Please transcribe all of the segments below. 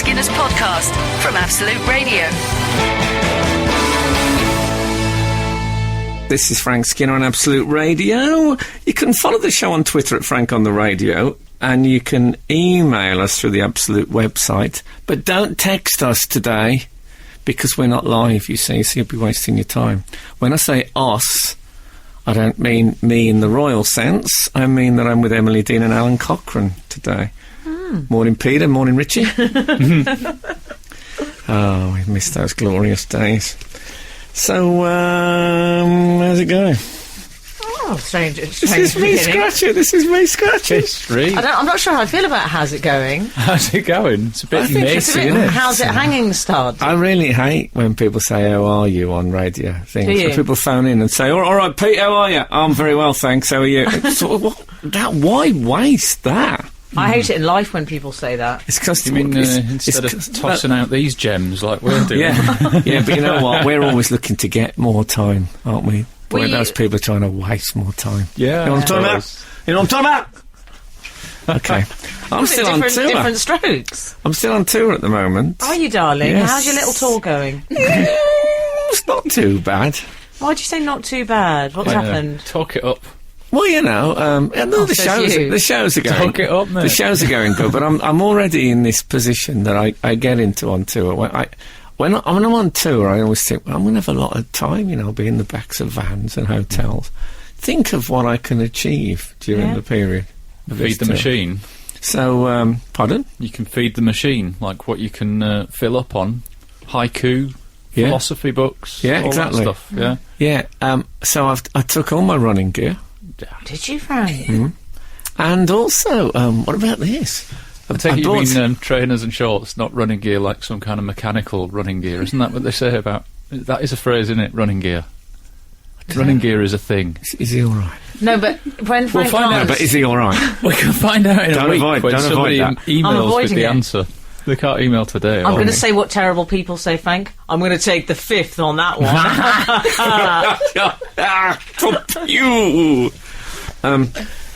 Skinner's podcast from Absolute Radio. This is Frank Skinner on Absolute Radio. You can follow the show on Twitter at Frank on the Radio, and you can email us through the Absolute website. But don't text us today, because we're not live, you see, so you'll be wasting your time. When I say us, I don't mean me in the royal sense. I mean that I'm with Emily Dean and Alan Cochrane today. Morning, Peter. Morning, Richie. Oh, we've missed those glorious days. So, how's it going? Oh, strange. This is me scratching. I'm not sure how I feel about how's it going. How's it going? It's a bit messy, isn't it? How's it hanging, Stod? I really hate when people say, how are you, on radio things. Do you? When people phone in and say, all right, Pete, how are you? I'm very well, thanks, how are you? Why waste that? I hate it in life when people say that. It's because you mean instead of tossing out these gems like we're doing. Yeah, but you know what? We're always looking to get more time, aren't we? Where those people are trying to waste more time. Yeah. You know what I'm talking about? Okay. I'm still on tour. Different strokes. I'm still on tour at the moment. Are you, darling? Yes. How's your little tour going? It's not too bad. Why'd you say not too bad? What's happened? Talk it up. Well, you know, the shows are going. Talk it up, mate. The shows are going good, but I'm already in this position that I get into on tour. When I'm on tour, I always think, well, I'm going to have a lot of time, you know, I'll be in the backs of vans and hotels. Think of what I can achieve during the period. Feed the machine. So, pardon? You can feed the machine, like what you can fill up on. Haiku, philosophy books, all that stuff, Yeah, so I took all my running gear. Did you, Frank? Mm-hmm. And also, what about this? I take it you mean trainers and shorts, not running gear like some kind of mechanical running gear. Isn't that what they say about... That is a phrase, isn't it? Running gear. Running gear is a thing. Is he all right? No, but when Frank we'll find out, but is he all right? We can find out in a week when somebody emails with the answer. They can't email today. I'm going to say what terrible people say, Frank. I'm going to take the fifth on that one. You.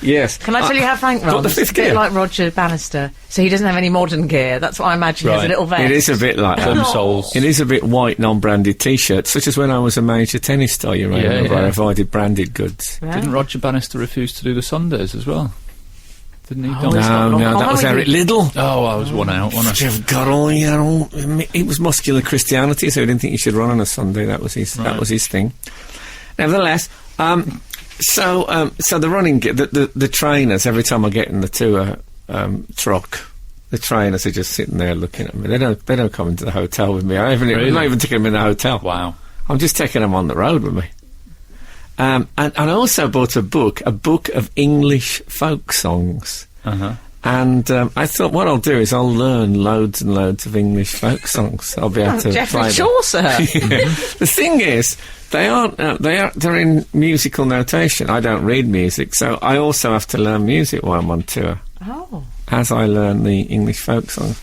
Yes. Can I tell you how Frank runs? It's a bit like Roger Bannister. So he doesn't have any modern gear. That's what I imagine. He has a little vest. It is a bit like that. It is a bit white, non-branded T-shirts, such as when I was a major tennis star, you remember, I avoided branded goods. Yeah. Didn't Roger Bannister refuse to do the Sundays as well? Didn't he? No, that was Eric Liddell. Oh, I was one out, wasn't I? You've got all, you know, it was muscular Christianity, so he didn't think you should run on a Sunday. That was his thing. Nevertheless, so the running gear, the trainers, every time I get in the tour truck, the trainers are just sitting there looking at me. They don't come into the hotel with me. I'm not even taking them in the hotel. Wow. I'm just taking them on the road with me. And I also bought a book of English folk songs. Uh-huh. And I thought what I'll do is I'll learn loads and loads of English folk songs. I'll be able to Geoffrey Chaucer. The thing is, they're in musical notation. I don't read music, so I also have to learn music while I'm on tour. Oh. As I learn the English folk songs.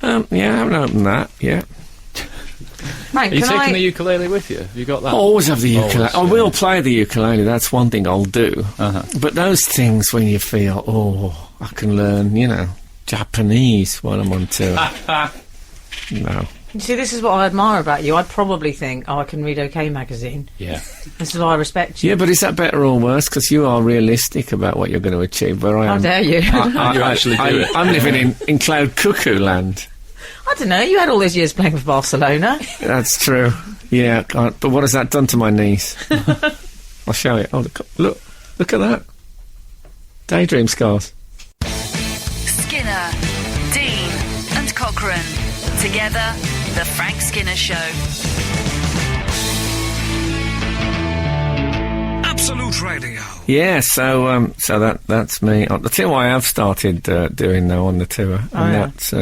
I haven't opened that yet. Frank, are you taking the ukulele with you? Have you got that? I always have the ukulele. I will play the ukulele, that's one thing I'll do. Uh-huh. But those things when you feel, I can learn, you know, Japanese while I'm on tour. No. You see, this is what I admire about you. I'd probably think, I can read OK magazine. Yeah. This is why I respect you. Yeah, but is that better or worse? Because you are realistic about what you're going to achieve, where I am... How dare you? You actually do it. I'm living in cloud cuckoo land. I don't know, you had all those years playing for Barcelona. That's true. Yeah, but what has that done to my knees? I'll show you. Oh, look at that. Daydream scars. Skinner, Dean and Cochrane. Together, The Frank Skinner Show. Absolute Radio. Yeah, so that's me. I'll tell you what I have started doing now on the tour, that's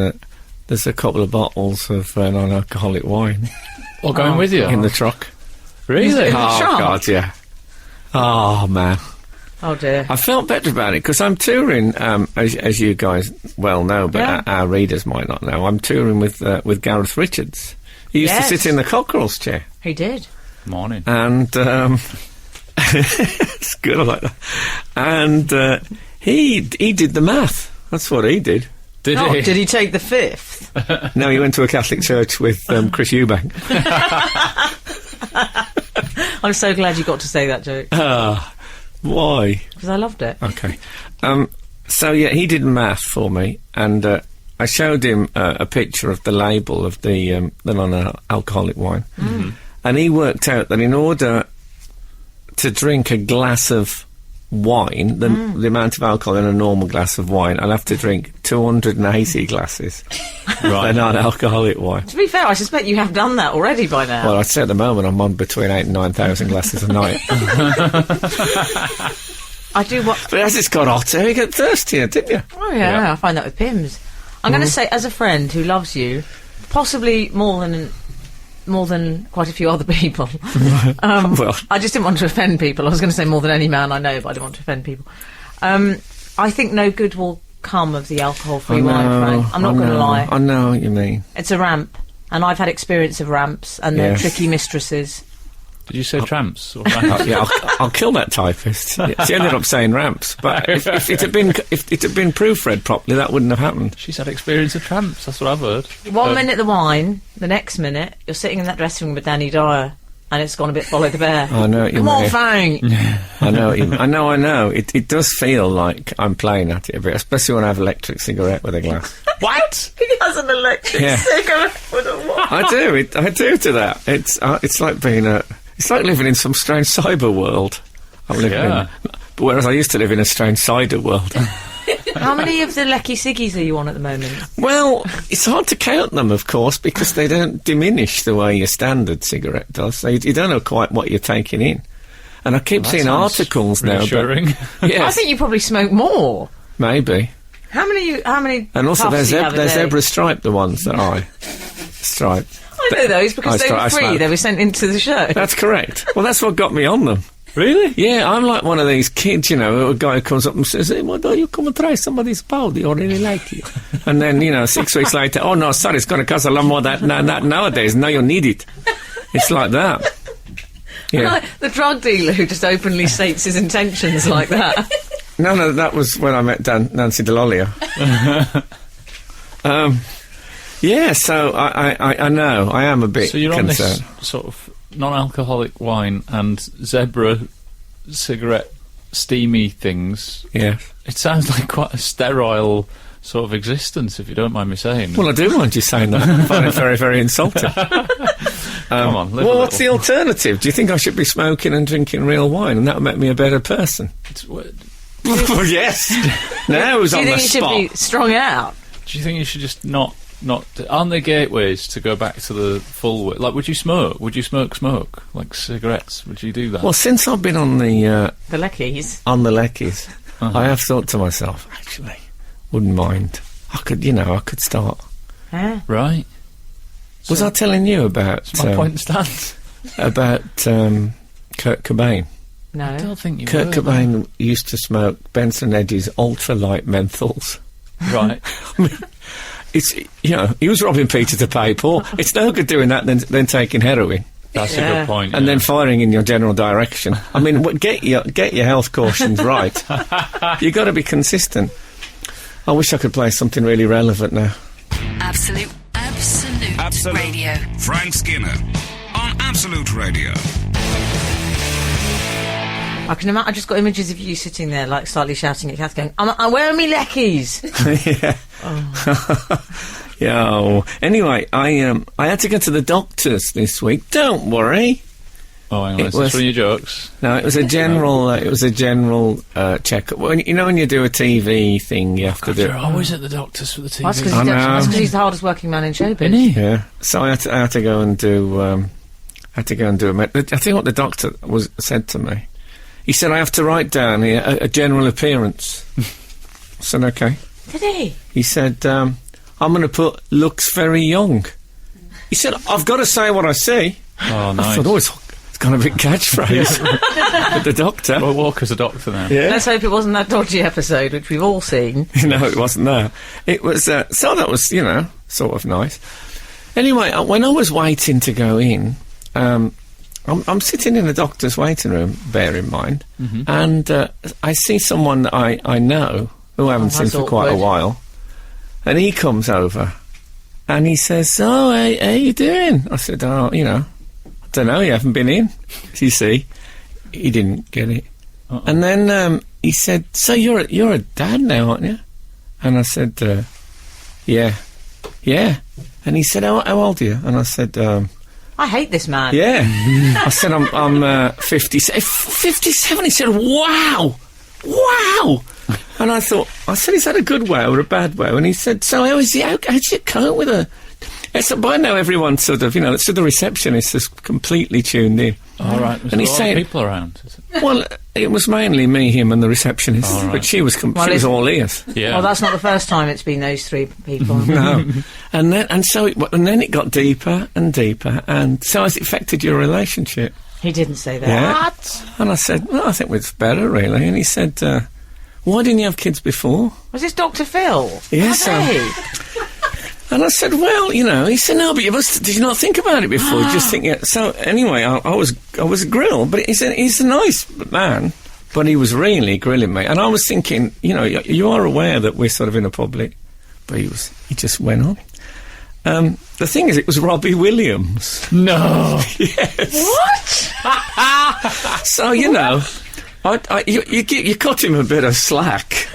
there's a couple of bottles of non-alcoholic wine. Or going with you in the truck. Really? In the trunk? God, yeah. Oh man. Oh dear. I felt better about it because I'm touring, as you guys well know, but our readers might not know. I'm touring with Gareth Richards. He used to sit in the Cockerels chair. He did. Morning. And it's good, I like that. And he did the math. That's what he did. Did he? Did he take the fifth? No, he went to a Catholic church with Chris Eubank. I'm so glad you got to say that joke. Why? Because I loved it. Okay. So, yeah, he did math for me, and I showed him a picture of the label of the non-alcoholic wine. Mm. And he worked out that in order to drink a glass of wine, the amount of alcohol in a normal glass of wine, I'll have to drink 280 glasses. Right. They're non-alcoholic wine. To be fair, I suspect you have done that already by now. Well, I'd say at the moment I'm on between 8,000 and 9,000 glasses a night. I do what... But as it's got hotter, you get thirstier, didn't you? Oh, yeah, I find that with Pimm's. I'm going to say, as a friend who loves you, possibly more than quite a few other people. Well, I just didn't want to offend people. I was going to say more than any man I know, but I didn't want to offend people. I think no good will come of the alcohol-free wine, Frank. I'm not going to lie. I know what you mean. It's a ramp, and I've had experience of ramps, and they're tricky mistresses. Did you say tramps? Or yeah, I'll kill that typist. She ended up saying ramps, but if it had been proofread properly, that wouldn't have happened. She's had experience of tramps. That's what I've heard. 1 minute the wine, the next minute you're sitting in that dressing room with Danny Dyer, and it's gone a bit follow the bear. I know what you Come mean. on, Frank. I know what you mean. I know. It does feel like I'm playing at it a bit, especially when I have electric cigarette with a glass. What? He has an electric cigarette with a what? I do to that. It's like being it's like living in some strange cyber world. I'm living in, whereas I used to live in a strange cider world. How many of the Lecky Ciggies are you on at the moment? Well, it's hard to count them, of course, because they don't diminish the way your standard cigarette does. So you don't know quite what you're taking in. And I keep seeing articles now. Reassuring. Yes, I think you probably smoke more. Maybe. How many? And also, puffs do you have a they're day? zebra stripe, the ones that I stripe. I know those because they were free. smoke. They were sent into the show. That's correct. Well, that's what got me on them. Really? Yeah, I'm like one of these kids, a guy who comes up and says, "Hey, why don't you come and try somebody's powder? I really like you." And then, 6 weeks later, "Oh, no, sorry, it's going to cost a lot more than that nowadays. Now you need it." It's like that. Yeah. Like the drug dealer who just openly states his intentions like that. No, that was when I met Nancy Delolia. Yeah, so I know, I am a bit So you're concerned. on this sort of non-alcoholic wine and zebra cigarette steamy things. Yeah. It sounds like quite a sterile sort of existence, if you don't mind me saying. Well, I do mind you saying that. I find it very, very insulting. Come on, live a well, what's the little. alternative? Do you think I should be smoking and drinking real wine and that would make me a better person? Well, yes. Now who's Do on you the think you spot? should be strung out? Do you think you should just not aren't there gateways to go back to the full way? Like, would you smoke? Would you smoke like cigarettes? Would you do that? Well, since I've been on the Leckys. Leckies, I have thought to myself, actually, wouldn't mind. I could start. Huh? Right. Was I telling you about My point stands. about Kurt Cobain? No. I don't think you Kurt were. Cobain used to smoke Benson Eddy's ultralight menthols. Right. It's he was robbing Peter to pay Paul. It's no good doing that than taking heroin That's a good point. and then firing in your general direction. I mean, get your health cautions right. You got to be consistent. I wish I could play something really relevant now. Absolute Radio. Frank Skinner on Absolute Radio. I can imagine. I just got images of you sitting there, like slightly shouting at Kath, going, "Where are me Leckys?" Yeah. Anyway, I had to go to the doctors this week. Don't worry. Oh, hang on. Is this one of your jokes? No, it was a general. checkup. When you do a TV thing, you have to do. You're always at the doctors for the TV. That's I know. because he's the hardest working man in showbiz. Isn't he? Yeah. So I had to go and do. I think what the doctor said to me. He said I have to write down here a general appearance. I said okay. Did he? He said I'm going to put looks very young. He said I've got to say what I see. Oh, nice. I thought, it's kind of a big catchphrase. But the doctor. Well, Walker's a doctor now. Yeah. Let's hope it wasn't that dodgy episode, which we've all seen. No, it wasn't that. It was, so that was, sort of nice. Anyway, when I was waiting to go in, I'm sitting in the doctor's waiting room, bear in mind, and I see someone that I know, who I haven't seen that's for quite a awkward. while, and he comes over, And he says, "Oh, hey, how you doing?" I said, "Oh, I don't know, you haven't been in." You see, he didn't get it. And then he said, "So you're a dad now, aren't you?" And I said, "Yeah." And he said, "How old are you?" And I said, I hate this man. "Yeah." I said, I'm 57. He said, "Wow." And I said, "Is that a good wow or a bad wow?" And he said, "So how do you cope with her?" So by now everyone sort of, so the receptionist is completely tuned in. All right. And he's saying, people around. Is it? Well, it was mainly me, him, and the receptionist, but she was she was all ears. Yeah. Well, that's not the first time it's been those three people. No, and then it got deeper and deeper, and so has it affected your relationship? He didn't say that. Yeah. What? And I said, "Well, I think it's better, really." And he said, "Why didn't you have kids before?" Was this Dr. Phil? Yes, Hey. And I said, "Well, he said, "No, but did you not think about it before? You just think, yeah." So anyway, I was grilled, but he's a nice man, but he was really grilling me. And I was thinking, you are aware that we're sort of in a public, but he just went on. The thing is, it was Robbie Williams. No. Yes. What? So, you cut him a bit of slack.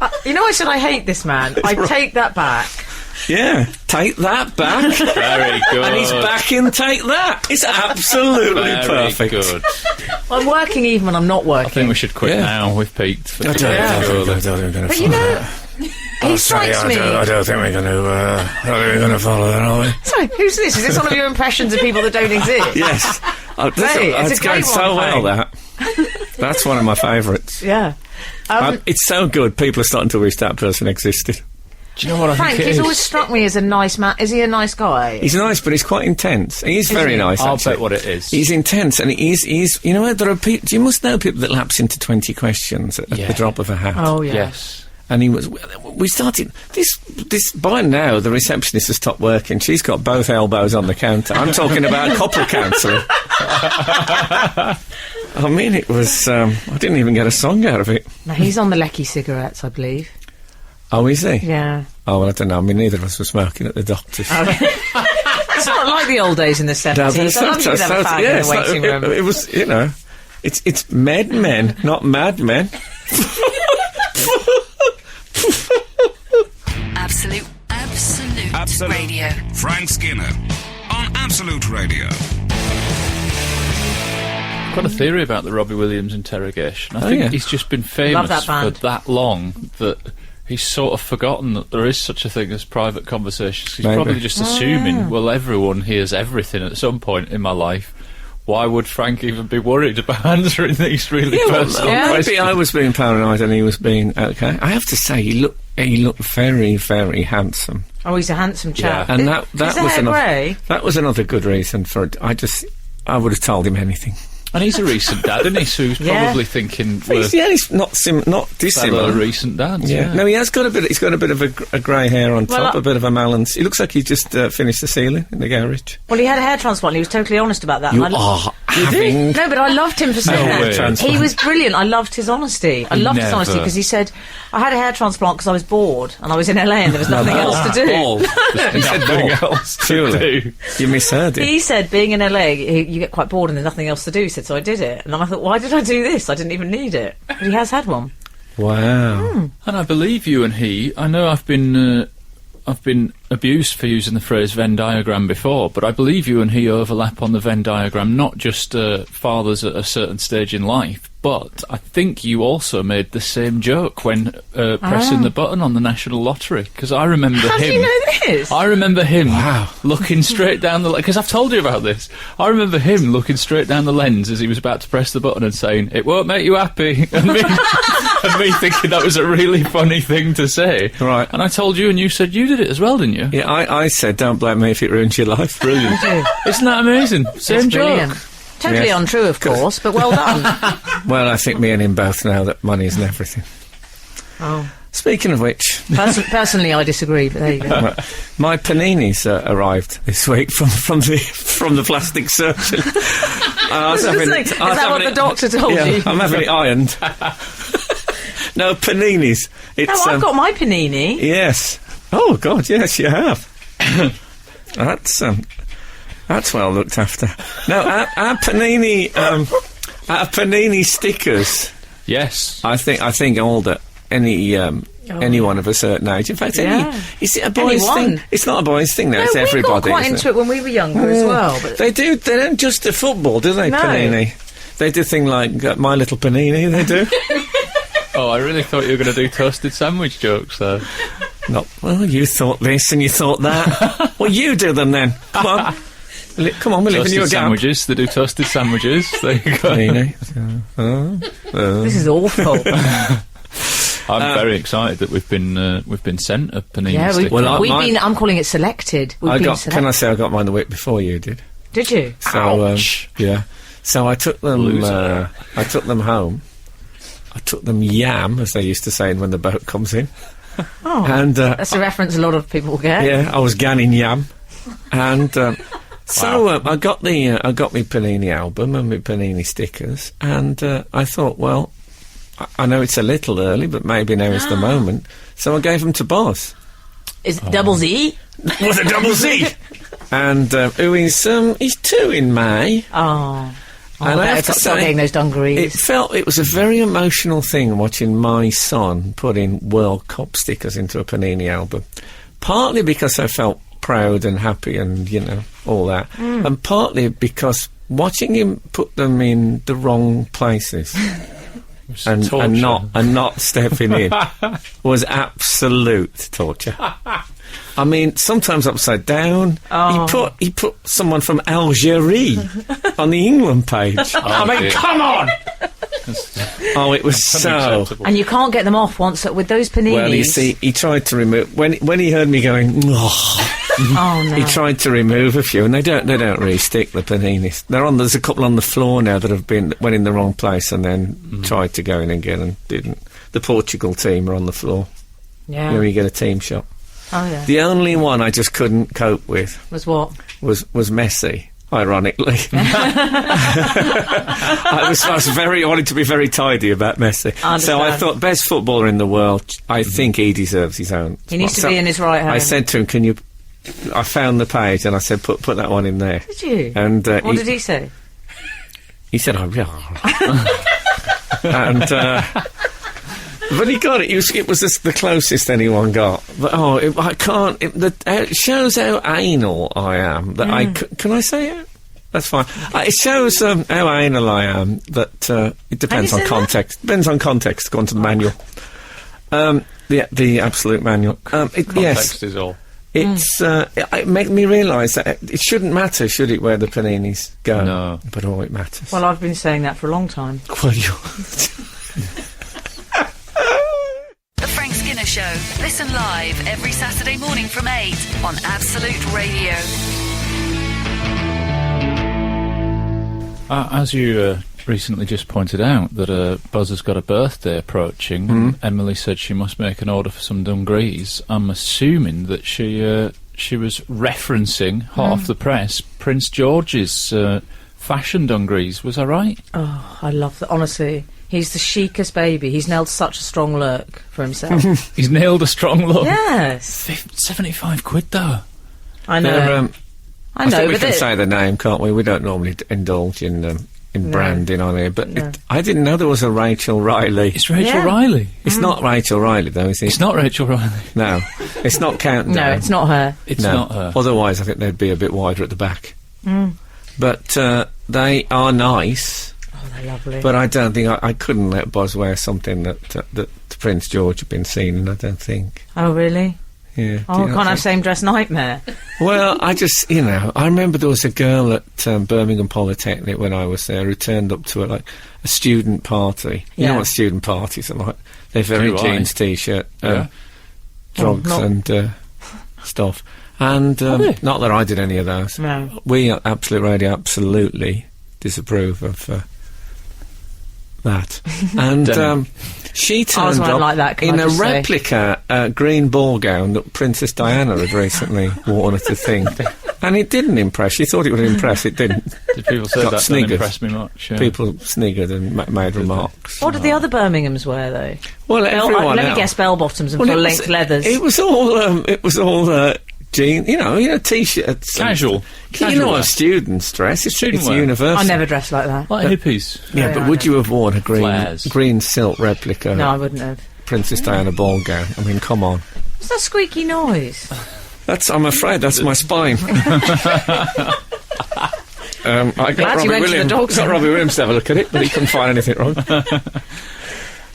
I said I hate this man. I take that back. Yeah, take that back. Very good. And he's back in Take That. It's absolutely Very perfect. good. I'm working even when I'm not working. I think we should quit now. We've peaked. For today. I don't think we're going to But he strikes me. I don't think we're going to follow that, are we? Sorry, who's this? Is this one of your impressions of people that don't exist? Yes. It's a going great so one, well, Frank. that. That's one of my favourites. Yeah. It's so good, people are starting to wish that person existed. Do you know what I Frank, think it he's is? always struck me as a nice man. Is he a nice guy? He's nice, but he's quite intense. He's very he? nice, I'll actually. bet what it is. He's intense, and he's there are people, you must know people that lapse into 20 questions at the drop of a hat. Oh, yeah. Yes. And we started, this, by now, the receptionist has stopped working. She's got both elbows on the counter. I'm talking about couple counselling. I mean, it was, I didn't even get a song out of it. Now, he's on the Lecky cigarettes, I believe. Oh, is he? Yeah. Oh, well, I don't know. I mean, neither of us were smoking at the doctor's. It's not like the old days in the 70s. I love you have a fag in the waiting room. It was, it's med men, not mad men. Absolute Radio. Frank Skinner on Absolute Radio. I've got a theory about the Robbie Williams interrogation. I think he's just been famous for that long that he's sort of forgotten that there is such a thing as private conversations. He's probably just assuming, well, everyone hears everything at some point in my life. Why would Frank even be worried about answering these really personal questions? Maybe I was being paranoid and he was being okay. I have to say, he looked very, very handsome. Oh, he's a handsome chap. Yeah. And that was another good reason for it. I would have told him anything. And he's a recent dad, isn't he? So he's probably thinking, he's not dissimilar. Recent dads. Yeah. No, he's got a bit of a grey hair on top, a bit of a melons. He looks like he's just finished the ceiling in the garage. Well, he had a hair transplant. He was totally honest about that. You are having... No, but I loved him for saying that. Transplant. He was brilliant. I loved his honesty. I loved his honesty because he said, I had a hair transplant because I was bored and I was in LA and there was nothing else to do. He said nothing else to do. You misheard him. He said, being in LA, you get quite bored and there's nothing else to do. He said, so I did it. And then I thought, why did I do this? I didn't even need it. But he has had one. Wow. And I believe you and he, I know I've been abused for using the phrase Venn diagram before, but I believe you and he overlap on the Venn diagram, not just fathers at a certain stage in life, but I think you also made the same joke when pressing the button on the National Lottery, because I remember him... How do you know this? I remember him looking straight down the... Because I've told you about this. I remember him looking straight down the lens as he was about to press the button and saying, "It won't make you happy," and me thinking that was a really funny thing to say. Right. And I told you, and you said you did it as well, didn't you? Yeah, I said, don't blame me if it ruins your life. Brilliant. Isn't that amazing? Same joke. Brilliant. Totally untrue, of course, but well done. Well, I think me and him both know that money isn't everything. Oh. Speaking of which... Personally, I disagree, but there you go. My paninis arrived this week from the plastic surgeon. Is that what the doctor told you? I'm having it ironed. No, paninis. I've got my panini. Yes. Oh, God, yes, you have. That's well looked after. No, our Panini, stickers. Yes, I think all that anyone of a certain age. In fact, is it a boys' thing? It's not a boys' thing now. It's everybody. We got quite into it when we were younger as well. But they do. They don't just do football, do they? No. Panini. They do things like My Little Panini. They do. Oh, I really thought you were going to do toasted sandwich jokes, though. Not well. You thought this and you thought that. Well, you do them then. Come on. Come on, we're leaving you a gap. Sandwiches. They do toasted sandwiches. There you go. This is awful. I'm very excited that we've been sent a Panini sticker. I'm calling it selected. Can I say I got mine the week before you did? Did you? So yeah. So I took them. I took them home. I took them yam, as they used to say when the boat comes in. Oh, and that's a reference a lot of people will get. Yeah, I was ganning yam, and. So I got my Panini album and my Panini stickers, and I thought, well, I know it's a little early, but maybe now is the moment. So I gave them to Boz. Is it double Z? Was it double Z? And he's 2 in May. Oh. And I have to say, getting those dungarees. It was a very emotional thing watching my son put in World Cup stickers into a Panini album. Partly because I felt proud and happy and, all that. And partly because watching him put them in the wrong places and not stepping in was absolute torture. I mean, sometimes upside down. Oh. He put someone from Algeria on the England page. Come on! It was so. And you can't get them off once with those paninis. Well, you see, he tried to remove when he heard me going. Oh no! He tried to remove a few, and they don't re-stick the paninis. There's a couple on the floor now that went in the wrong place and then tried to go in again and didn't. The Portugal team are on the floor. Yeah. You get a team shot. Oh yeah. The only one I just couldn't cope with was what? Was Messi. Ironically, I wanted to be very tidy about Messi. So I thought, best footballer in the world. I think he deserves his own. He needs to be in his right hand. I said to him, "Can you?" I found the page and I said, "Put that one in there." Did you? And what did he say? He said, "Oh yeah." And but he got it. It was the closest anyone got. But I can't. It shows how anal I am. That can I say it? That's fine. It shows how anal I am. That it depends on context. Depends on context. Go on to the manual. The absolute manual. Context is all. It made me realise that it shouldn't matter, should it, where the paninis go? No. But it matters. Well, I've been saying that for a long time. Well, The Frank Skinner Show. Listen live every Saturday morning from 8 on Absolute Radio. As you recently just pointed out, that Buzz has got a birthday approaching, and Emily said she must make an order for some Dungarees. I'm assuming that she was referencing, hot off the press, Prince George's fashion Dungarees. Was I right? Oh, I love that. Honestly, he's the chicest baby. He's nailed such a strong look for himself. He's nailed a strong look? Yes. 75 quid, though. I know. I think we can say the name, can't we? We don't normally indulge in branding on here, but I didn't know there was a Rachel Riley. It's Rachel Riley. It's not Rachel Riley, though, is it? It's not Rachel Riley. No. It's not Countdown. No, it's not her. It's not her. Otherwise, I think they'd be a bit wider at the back. But they are nice. Oh, they're lovely. But I don't think I couldn't let Buzz wear something that Prince George had been seen in, I don't think. Oh, really? Yeah. Oh, I can't have same-dress nightmare. Well, I just, I remember there was a girl at Birmingham Polytechnic when I was there who turned up to a student party. You know what student parties are like? They're very jeans T-shirt, drugs and stuff. And not that I did any of those. No. We at Absolute Radio absolutely disapprove of that. And she turned up like that, in a replica green ball gown that Princess Diana had recently worn at a thing. And it didn't impress. She thought it would impress. It didn't. Did people say that didn't impress me much? Yeah. People sniggered and made remarks. What did the other Birminghams wear, though? Well, everyone let me guess, bell-bottoms and full-length leathers. It was all jeans, t-shirts. Casual. You know what students dress. It's wear. universal. I never dress like that. Like hippies. Yeah, but would you have worn a green silk replica? No, I wouldn't have. Princess Diana ball gown. I mean, come on. What's that squeaky noise? I'm afraid that's my spine. I got Robbie Williams to have a look at it, but he couldn't find anything wrong.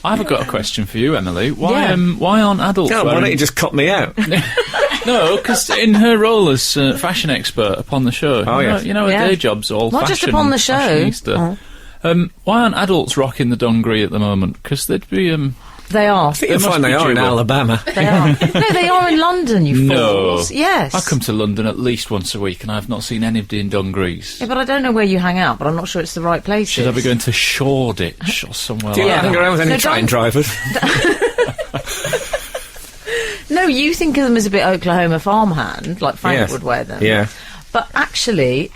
I've got a question for you, Emily. Why aren't adults why don't you just cut me out? No, because in her role as fashion expert upon the show, her day job's all not fashion. Just upon the show. Why aren't adults rocking the dungaree at the moment? Because they'd be... They are. I think you'll find they are in Alabama. They are. No, they are in London, you fools. Yes. I come to London at least once a week and I've not seen anybody in dungarees. Yeah, but I don't know where you hang out, but I'm not sure it's the right place. Should I be going to Shoreditch or somewhere like that? Do you hang around with any train drivers? No, you think of them as a bit Oklahoma farmhand, like Frank would wear them. Yeah. But actually,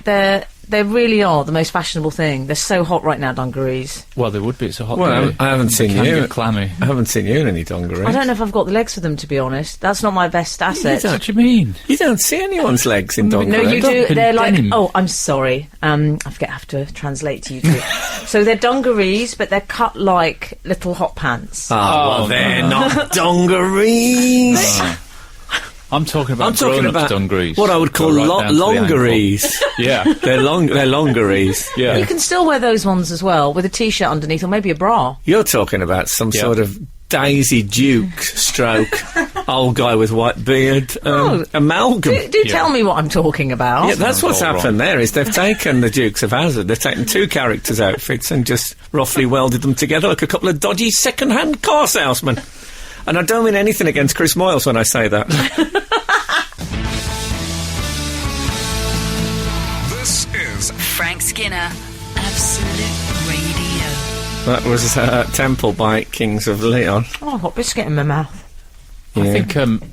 they really are the most fashionable thing. They're so hot right now, dungarees. Well, they would be. It's a hot day. I haven't seen you. Get clammy. I haven't seen you in any dungarees. I don't know if I've got the legs for them, to be honest. That's not my best asset. What do you mean? You don't see anyone's legs in dungarees. No, you do. They're like... denim. Oh, I'm sorry. I have to translate to you two. So they're dungarees, but they're cut like little hot pants. They're not dungarees. I'm talking about dungarees. What I would call longarees. Yeah. They're longarees. Yeah. You can still wear those ones as well, with a t-shirt underneath or maybe a bra. You're talking about some sort of Daisy Duke stroke old guy with white beard amalgam. Do tell me what I'm talking about. Yeah, that's what's happened there, is they've taken the Dukes of Hazzard, they've taken two characters' outfits and just roughly welded them together like a couple of dodgy second-hand car salesmen. And I don't mean anything against Chris Moyles when I say that. This is Frank Skinner, Absolute Radio. That was Temple by Kings of Leon. Oh, hot biscuit in my mouth. Yeah.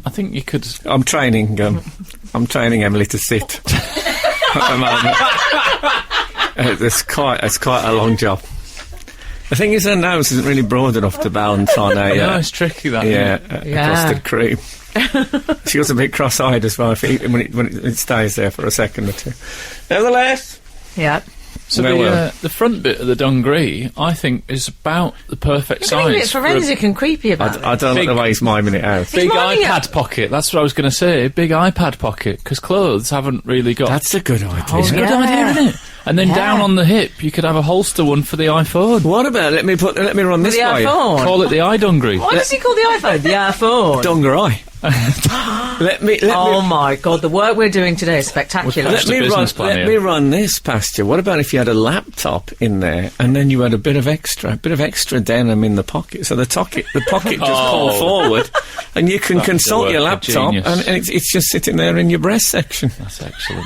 I think you could... I'm training Emily to sit at the moment. It's quite a long job. The thing is, her nose isn't really broad enough to balance on a... no, it's tricky, that. Custard cream. She gets a bit cross-eyed as well when it stays there for a second or two. Nevertheless... Yeah. So the front bit of the dungaree, I think, is about the perfect size. You're being a bit forensic and creepy about it. I don't like the way he's miming it out. Big iPad pocket, that's what I was going to say. Big iPad pocket, because clothes haven't really got... That's a good idea. Oh, It's a good idea, isn't it? And then down on the hip, you could have a holster one for the iPhone. What about, let me run this by you. Call it the iDungaree. What does he call the iPhone? The iPhone. Dungaree. Oh my God, the work we're doing today is spectacular. Let me run this past you. What about if you had a laptop in there and then you had a bit of extra denim in the pocket, so the pocket just pull forward and you can consult your laptop and it's just sitting there in your breast section. That's excellent.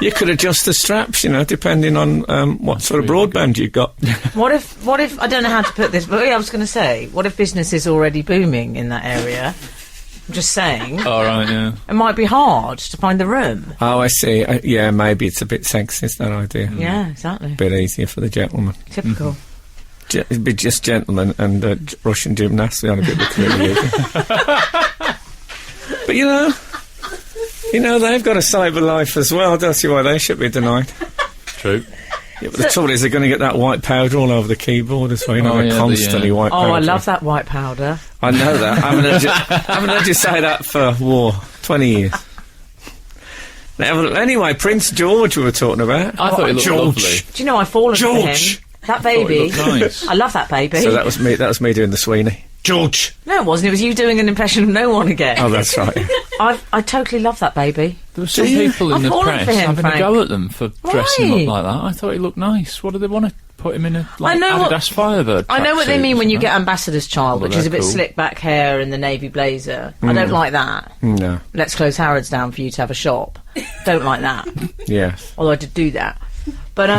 You could adjust the straps, depending on what sort of broadband you've got. What if I don't know how to put this, but I was going to say, what if business is already booming in that area? I'm just saying. All right, yeah. It might be hard to find the room. Oh, I see. Yeah, maybe it's a bit sexist, that idea. Yeah, exactly. A bit easier for the gentleman. Typical. It'd be just gentlemen and Russian gymnasts on a bit of a career. But they've got a cyber life as well. I don't see why they should be denied. True. Yeah, but the trouble is they're going to get that white powder all over the keyboard as well. They're constantly white powder. Oh, I love that white powder. I know that. I haven't heard you say that for 20 years. Anyway, Prince George we were talking about. I thought he looked lovely. Do you know, I've fallen for him. That baby. Nice. I love that baby. So that was me doing the Sweeney. George! No, it wasn't. It was you doing an impression of no one again. Oh, that's right. I totally love that baby. There were some people in the press having Frank. a go at them for dressing him up like that. I thought he looked nice. What do they want to put him in a Adidas Firebird? I know what they mean when you get ambassador's child, which is a bit slick back hair and the navy blazer. I don't like that. No. Let's close Harrods down for you to have a shop. Don't like that. Yes. Although I did do that. But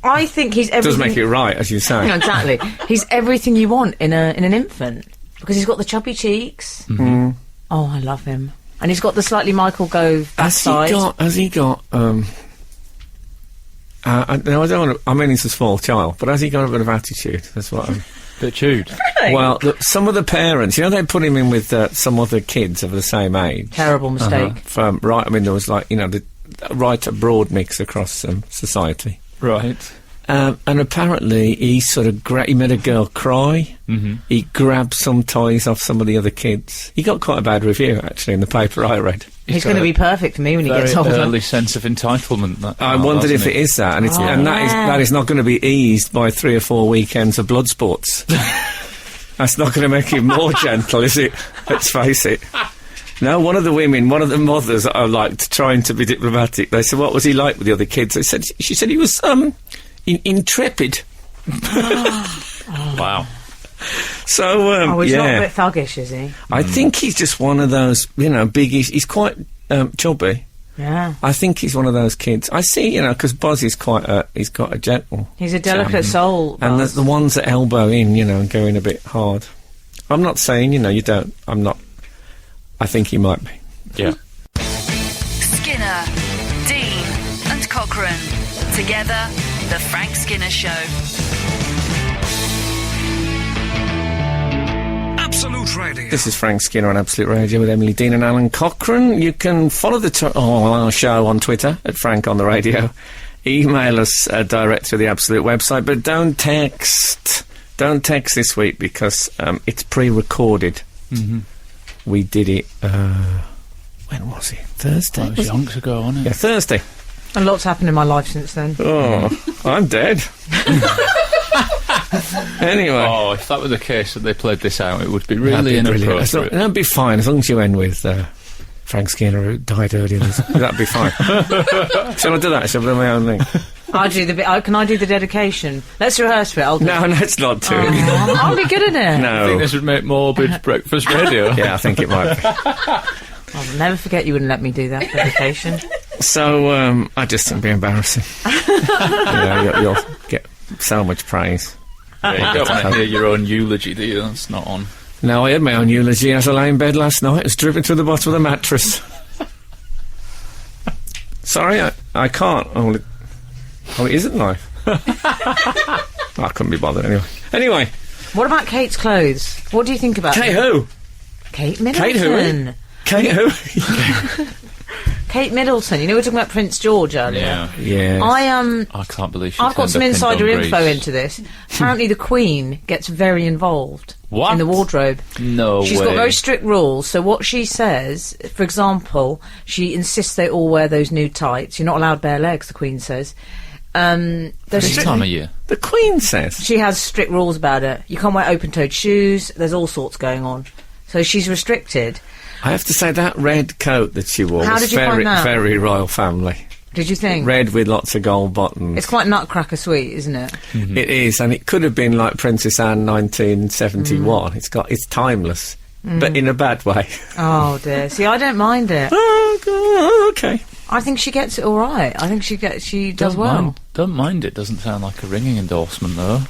I think he's everything... Does make it right, as you say. No, exactly. He's everything you want in an infant. Because he's got the chubby cheeks. Mm-hmm. Oh, I love him. And he's got the slightly Michael Gove backside. Has he got I don't want to... I mean, he's a small child, but has he got a bit of attitude? That's what I'm... Bit chewed. Really? Well, some of the parents, they put him in with some other kids of the same age. Terrible mistake. There was the right abroad mix across society. Right. And apparently he sort of he made a girl cry. Mm-hmm. He grabbed some toys off some of the other kids. He got quite a bad review, actually, in the paper I read. He's going to be perfect for me when he gets older. Very early sense of entitlement. I wondered if it is that, and that is not going to be eased by 3 or 4 weekends of blood sports. That's not going to make him more gentle, is it? Let's face it. No, one of the mothers are trying to be diplomatic. They said, "What was he like with the other kids?" She said he was intrepid. Wow. So, he's not a bit thuggish, is he? I think he's just one of those, biggies. He's quite chubby. Yeah. I think he's one of those kids. I see, because Buzz is he's got a gentle... He's a delicate soul, and Buzz. the ones that elbow in, and go in a bit hard. I'm not saying, you don't... I think he might be. Yeah. Skinner, Dean and Cochrane. Together, The Frank Skinner Show. Absolute Radio. This is Frank Skinner on Absolute Radio with Emily Dean and Alan Cochrane. You can follow our show on Twitter at Frank on the Radio. Email us direct through the Absolute website, but don't text. Don't text this week because it's pre-recorded. Mm-hmm. We did it, when was it? Thursday? That was yonks ago, wasn't it? Yeah, Thursday. A lot's happened in my life since then. Oh, I'm dead. Anyway. Oh, if that were the case that they played this out, it would be really inappropriate. That'd be fine, as long as you end with Frank Skinner, who died earlier. That'd be fine. Shall I do that? Shall I do my own thing? I'll do the bit. Can I do the dedication? Let's rehearse for it. No, let's not do it. I'll be good at it. No. I think this would make morbid breakfast radio. Yeah, I think it might be. I'll never forget you wouldn't let me do that dedication. So, I just think it'd be embarrassing. You'll get so much praise. Yeah, you don't want to hear your own eulogy, do you? That's not on. No, I had my own eulogy as I lay in bed last night. It was dripping through the bottom of the mattress. Sorry, I can't. Oh, it isn't live. I couldn't be bothered anyway. What about Kate's clothes? What do you think about Kate them? who? Kate Middleton. Kate who? Kate Middleton. We were talking about Prince George earlier. Yeah. I can't believe I've got some insider info into this. Apparently the Queen gets very involved in the wardrobe. No She's way. got very strict rules. So what she says, for example, she insists they all wear those nude tights. You're not allowed bare legs, the Queen says. This time of year. The Queen says. She has strict rules about it. You can't wear open-toed shoes. There's all sorts going on. So she's restricted. I have to say, that red coat that she wore was very royal family. Did you think? Red with lots of gold buttons. It's quite nutcracker sweet, isn't it? Mm-hmm. It is, and it could have been like Princess Anne 1971. It's timeless, but in a bad way. Oh dear. See, I don't mind it. Oh, okay. I think she gets it all right. I think she does well. Don't mind it. Doesn't sound like a ringing endorsement, though.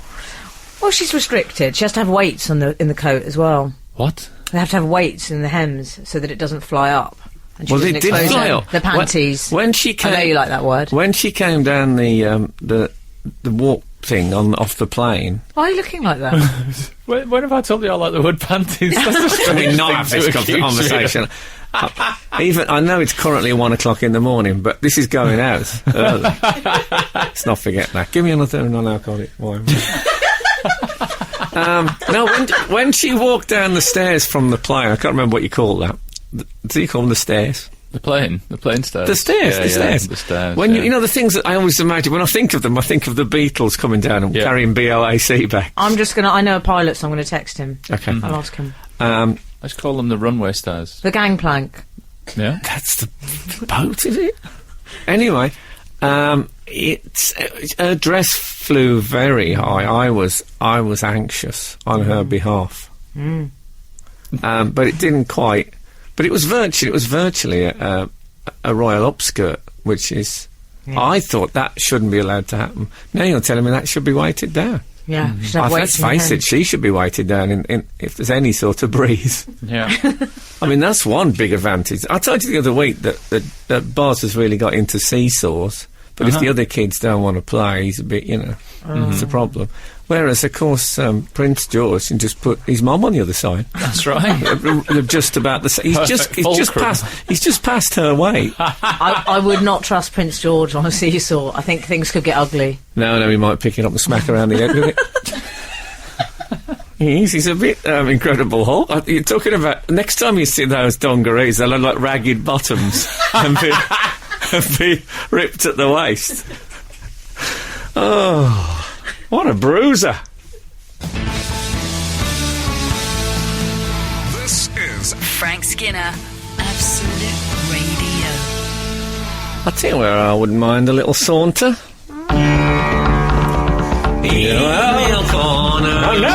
Well, she's restricted. She has to have weights in the coat as well. What? They have to have weights in the hems so that it doesn't fly up. And she Well, doesn't it did expose fly up. the panties. When she came, I know you like that word. When she came down the walk thing off the plane. Why are you looking like that? When have I told you I like the word panties? That's a I strange mean, not have thing this to accuse me of. conversation. Even I know it's currently 1 o'clock in the morning, but this is going out early. Let's not forget that. Give me another non-alcoholic wine. No, when she walked down the stairs from the plane, I can't remember what you call that. Do you call them the stairs? The plane stairs. The stairs, Yeah, the stairs. the stairs. When yeah. you know the things that I always imagine, when I think of them, I think of the Beatles coming down and carrying BOAC back. I know a pilot, so I'm going to text him. Okay. I'll ask him. Let's call them the runway stairs. The gangplank. Yeah. That's the boat, is it? Anyway, her dress flew very high. I was anxious on her behalf. But it didn't quite. But it was virtually a royal upskirt, which is. Yeah. I thought that shouldn't be allowed to happen. Now you're telling me that should be weighted down. Yeah, should have let's face it, she should be weighted down in if there's any sort of breeze. Yeah. I mean, that's one big advantage. I told you the other week that Boz has really got into seesaws, But if the other kids don't want to play, he's a bit, it's a problem. Whereas, of course, Prince George can just put his mum on the other side. That's right. They're just about the same. He's just passed her weight. I would not trust Prince George on a seesaw. I think things could get ugly. No, he might pick it up and smack around the head with it. He's a bit Incredible Hulk. You're talking about next time you see those dungarees, they'll look like ragged bottoms and be ripped at the waist. Oh, what a bruiser! This is Frank Skinner, Absolute Radio. I tell you where I wouldn't mind a little saunter. Email corner. Oh no!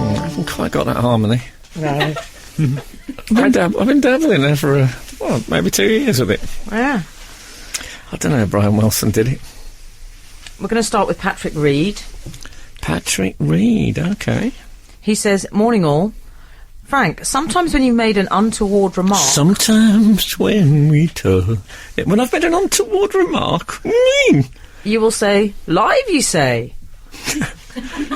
I haven't quite got that harmony. No. I've been dabbling there for maybe 2 years with it. Yeah. I don't know how Brian Wilson did it. We're going to start with Patrick Reed. Patrick Reed, okay. He says, morning all. Frank, sometimes when you've made an untoward remark... Sometimes when we talk... When I've made an untoward remark, you will say, live you say.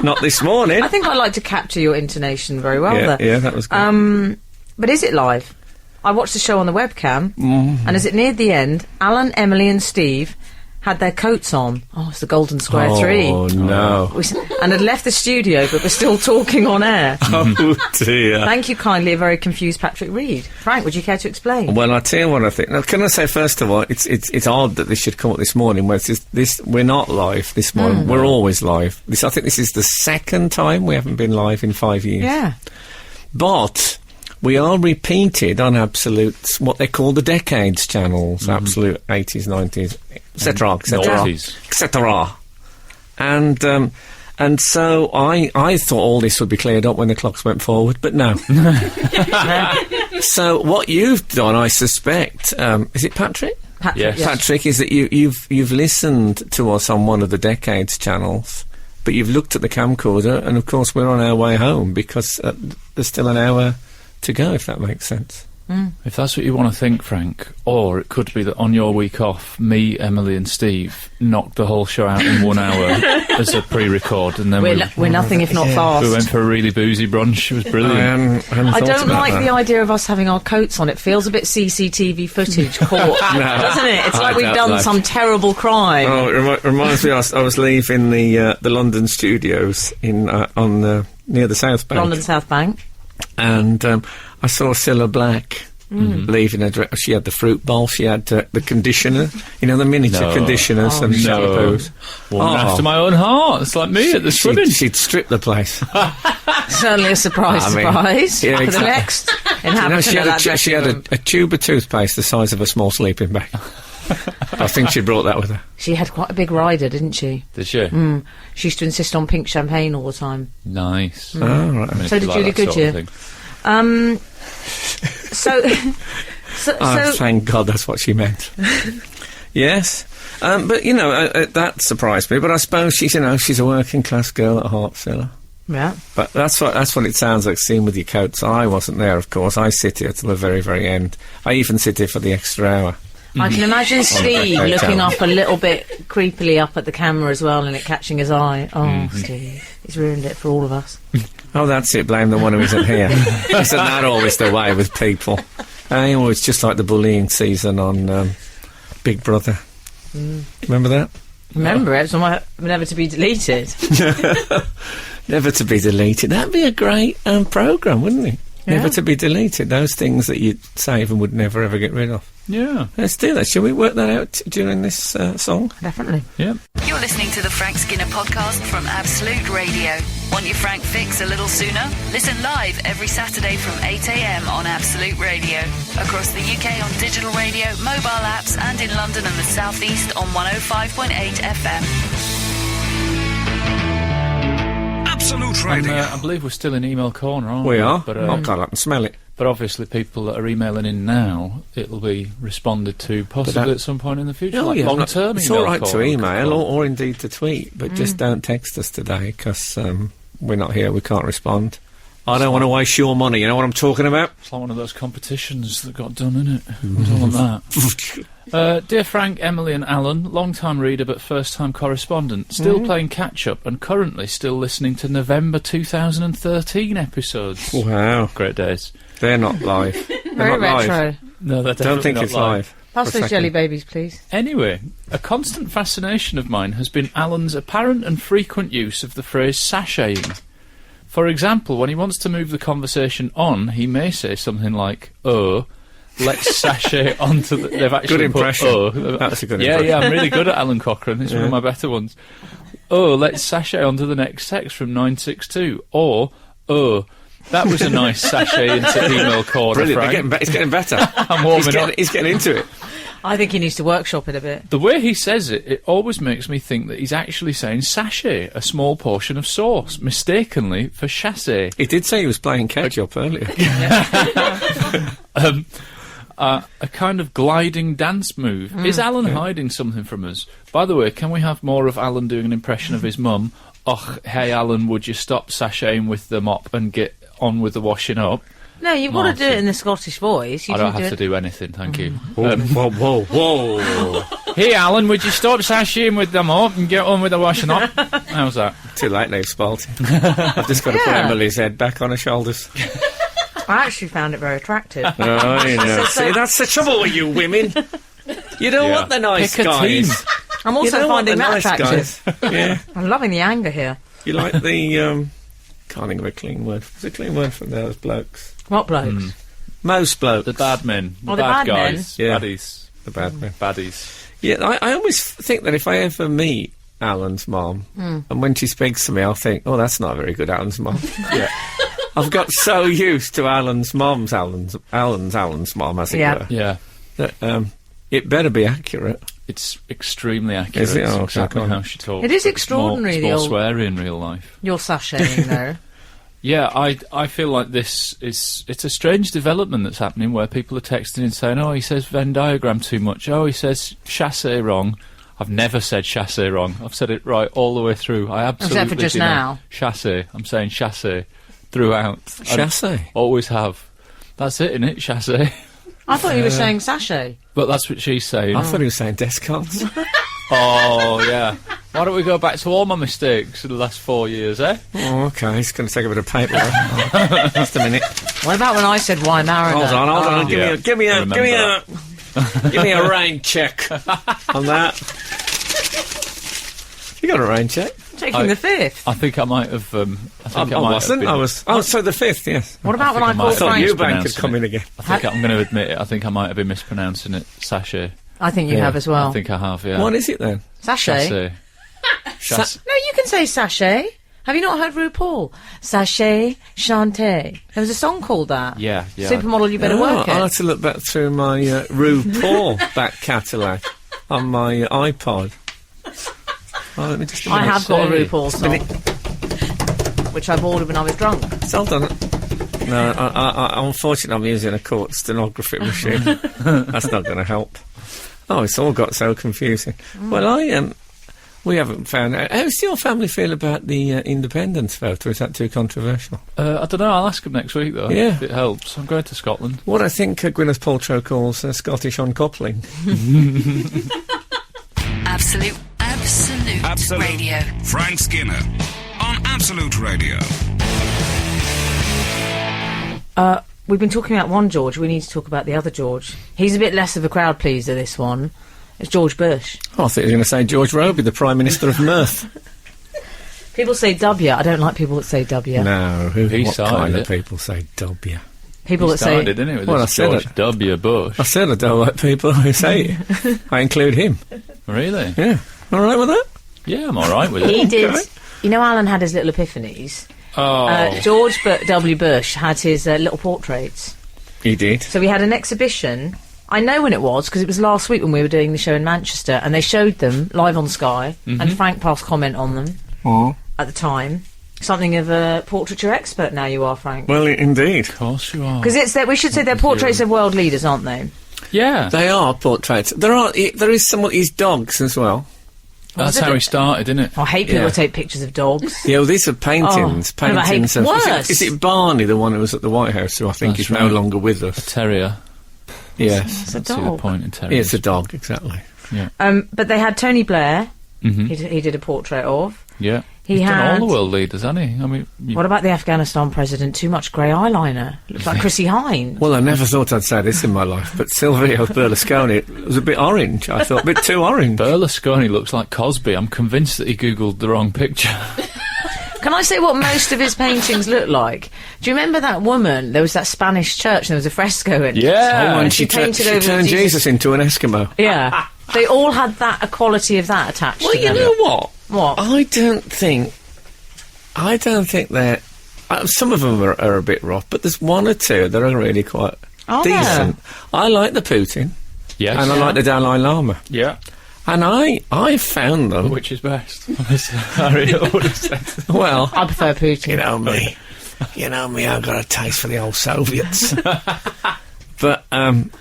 Not this morning. I think I like to capture your intonation very well there. Yeah, that was good. But is it live? I watched the show on the webcam, and as it neared the end, Alan, Emily and Steve had their coats on. Oh, it's the Golden Square Tree. Oh, no. And had left the studio, but were still talking on air. Oh, dear. Thank you kindly, a very confused Patrick Reed. Frank, would you care to explain? Well, I'll tell you what I think. Now, can I say, first of all, it's odd that this should come up this morning, where we're not live this morning. We're always live. I think this is the second time we haven't been live in 5 years. Yeah. But... we are repeated on Absolute, what they call the Decades channels, Absolute 80s, 90s, etc., etc., etc. And so I thought all this would be cleared up when the clocks went forward, but no. So what you've done, I suspect, is it Patrick? Patrick, yes. Patrick, is that you've listened to us on one of the Decades channels, but you've looked at the camcorder, and of course we're on our way home because there's still an hour to go, if that makes sense. If that's what you want to think, Frank, or it could be that on your week off, me, Emily and Steve knocked the whole show out in 1 hour as a pre-record, and then we're nothing if not fast. We went for a really boozy brunch. It was brilliant. I don't like the idea of us having our coats on. It feels a bit CCTV footage caught, doesn't it? It's like we've done some terrible crime. Oh, it reminds me, I was leaving the London studios near the South Bank. London South Bank. And I saw Cilla Black leaving her. She had the fruit bowl, she had the conditioner, the miniature conditioners and shampoos. Woman after my own heart. It's like me at the swimming. She'd strip the place. Certainly a surprise. Yeah, for the next inhabitant of that she had a tube of toothpaste the size of a small sleeping bag. I think she brought that with her. She had quite a big rider, didn't she? Did she? She used to insist on pink champagne all the time. Nice. Oh, right. I mean, so did Julie Goodyear. So, thank God that's what she meant. Yes. But, that surprised me. But I suppose she's a working class girl at heart, Cilla. Yeah. But that's what it sounds like, seeing with your coats. I wasn't there, of course. I sit here till the very, very end. I even sit here for the extra hour. I can imagine Steve looking up a little bit creepily up at the camera as well and it catching his eye. Oh, Steve, he's ruined it for all of us. Oh, that's it, blame the one who isn't here. Isn't that always the way with people? It's just like the bullying season on Big Brother. Remember that? Remember it? It's never to be deleted. Never to be deleted. That'd be a great programme, wouldn't it? Yeah. Never to be deleted. Those things that you'd save and would never ever get rid of. Yeah. Let's do that. Shall we work that out during this song? Definitely. Yeah. You're listening to the Frank Skinner podcast from Absolute Radio. Want your Frank fix a little sooner? Listen live every Saturday from 8 a.m. on Absolute Radio. Across the UK on digital radio, mobile apps, and in London and the South East on 105.8 FM. Absolute Radio. I believe we're still in email corner, aren't we? We are. But, I can't smell it. But obviously people that are emailing in now, it'll be responded to possibly at some point in the future. Long-term it's all right to email or indeed to tweet, but just don't text us today because we're not here, we can't respond. I don't want to waste your money. You know what I'm talking about? It's like one of those competitions that got done, isn't it? I don't want that. Dear Frank, Emily and Alan, long-time reader but first-time correspondent, still playing catch-up and currently still listening to November 2013 episodes. Wow. Great days. They're not live. They're Very not retro. live. No, they're definitely Don't think not it's live. Pass those jelly babies, please. Anyway, a constant fascination of mine has been Alan's apparent and frequent use of the phrase sashaying. For example, when he wants to move the conversation on, he may say something like, "Oh, let's sashay onto the..." They've actually Good impression. put, That's a good impression. Yeah, I'm really good at Alan Cochrane. It's one of my better ones. "Oh, let's sashay onto the next text from 962." Or, "Oh, that was a nice sashay into email corner, Brilliant. Frank." It's getting better. I'm warming up. He's getting into it. I think he needs to workshop it a bit. The way he says it, it always makes me think that he's actually saying sachet, a small portion of sauce, mistakenly for chassé. He did say he was playing catch-up earlier. A kind of gliding dance move. Is Alan hiding something from us? By the way, can we have more of Alan doing an impression of his mum? "Och, hey Alan, would you stop sashaying with the mop and get on with the washing up?" No, you've got to do it in the Scottish voice. I don't have to do anything, thank you. Whoa. Hey Alan, would you stop sashaying with the mop and get on with the washing up? How's that? Too late now, Spalt. I've just got to put Emily's head back on her shoulders. I actually found it very attractive. Oh, you know. See, that's the trouble with you women. You don't want the nice Pick a guys. team. I'm also finding that attractive. Yeah. I'm loving the anger here. You like the, can't think of a clean word. What's a clean word for those blokes? What blokes? Most blokes. The bad men. Oh, The the bad bad men? guys. Yeah. Baddies. The bad men. Baddies. Yeah, I always think that if I ever meet Alan's mum, and when she speaks to me, I'll think, oh, that's not very good, Alan's mum. Yeah. I've got so used to Alan's mum, as it were. Yeah. That, it better be accurate. It's extremely accurate. Is it? It's Oh, exactly okay. how she talks. It is It's extraordinary, More, the it's more old- sweary in real life. You're sashaying, though. Yeah, I feel like it's a strange development that's happening where people are texting and saying, "Oh, he says Venn diagram too much. Oh, he says chassé wrong." I've never said chassé wrong. I've said it right all the way through. I absolutely Except for just do know. now. Chassé. I'm saying chassé throughout. Chassé? I always have. That's it, innit? Chassé. I thought you were saying sachet. But that's what she's saying. I thought he was saying desk cards. Oh, yeah. Why don't we go back to all my mistakes in the last 4 years, eh? Oh, okay, he's going to take a bit of paper. Just a minute. What about when I said why mariner? Hold on. Yeah, Give me a rain check on that. You got a rain check? Taking the fifth. I think I might have. I wasn't. I was. Oh, so the fifth. Yes. What about when I I called I thought Frank? Eubank had come in again. I think I'm going to admit it. I think I might have been mispronouncing it. Sachet. I think you Yeah. have as well. I think I have. Yeah. What is it then? Sachet? Chassé. Chass- No, you can say sachet. Have you not heard RuPaul? Sachet Chanté. There was a song called that. Yeah. Supermodel, you better work I'll it. have to look back through my RuPaul back catalogue on my iPod. Oh, let me just. I have got a say. RuPaul song, which I bought when I was drunk. Hold on. No, unfortunately, I'm using a court stenography machine. That's not going to help. Oh, it's all got so confusing. Well, we haven't found out. How does your family feel about the independence vote, or is that too controversial? I don't know. I'll ask him next week though. Yeah. If it helps. I'm going to Scotland. What I think Gwyneth Paltrow calls Scottish uncoupling. Absolute Radio. Frank Skinner on Absolute Radio. We've been talking about one George. We need to talk about the other George. He's a bit less of a crowd pleaser, this one. It's George Bush. Oh, I thought you were going to say George Roby, the Prime Minister of Mirth. People say W. I don't like people that say W. No, He what started kind of it. people say W? People He that say... started, didn't he? With Well, this I said George it. W. Bush. I said I don't like people who say it. I include him. Really? Yeah. All right with that? Yeah, I'm all right with it. He did... Okay. You know, Alan had his little epiphanies. Oh, George W. Bush had his little portraits. He did. So we had an exhibition. I know when it was, because it was last week when we were doing the show in Manchester, and they showed them live on Sky, and Frank passed comment on them at the time. Something of a portraiture expert now you are, Frank. Well, indeed. of course you are. Because we should say they're portraits of world leaders, aren't they? Yeah. They are portraits. There is some of his dogs as well. That's how he started, isn't it? I hate people who take pictures of dogs. Yeah, well, these are paintings. Paintings of... Worse. Is it Barney, the one who was at the White House, who I think is no longer with us? A terrier. Yes. It's a That's dog. the point in terriers. Yeah, it's a dog, exactly. Yeah. But they had Tony Blair. Mm-hmm. He did a portrait of. Yeah. He's done all the world leaders, hasn't he? I mean... What about the Afghanistan president? Too much grey eyeliner. Looks like Chrissy Hine. Well, I never thought I'd say this in my life, but Silvio Berlusconi was a bit orange. I thought a bit too orange. Berlusconi looks like Cosby. I'm convinced that he Googled the wrong picture. Can I say what most of his paintings look like? Do you remember that woman? There was that Spanish church and there was a fresco in it. Yeah. And she painted over turned Jesus into an Eskimo. Yeah. They all had that, a quality of that attached to them. Well, you know what? What? I don't think they're... some of them are a bit rough, but there's one or two that are really quite decent. I like the Putin. Yes. And I like the Dalai Lama. Yeah. And I found them... Which is best? Harry would have said. Well... I prefer Putin. You know me, I've got a taste for the old Soviets. But, and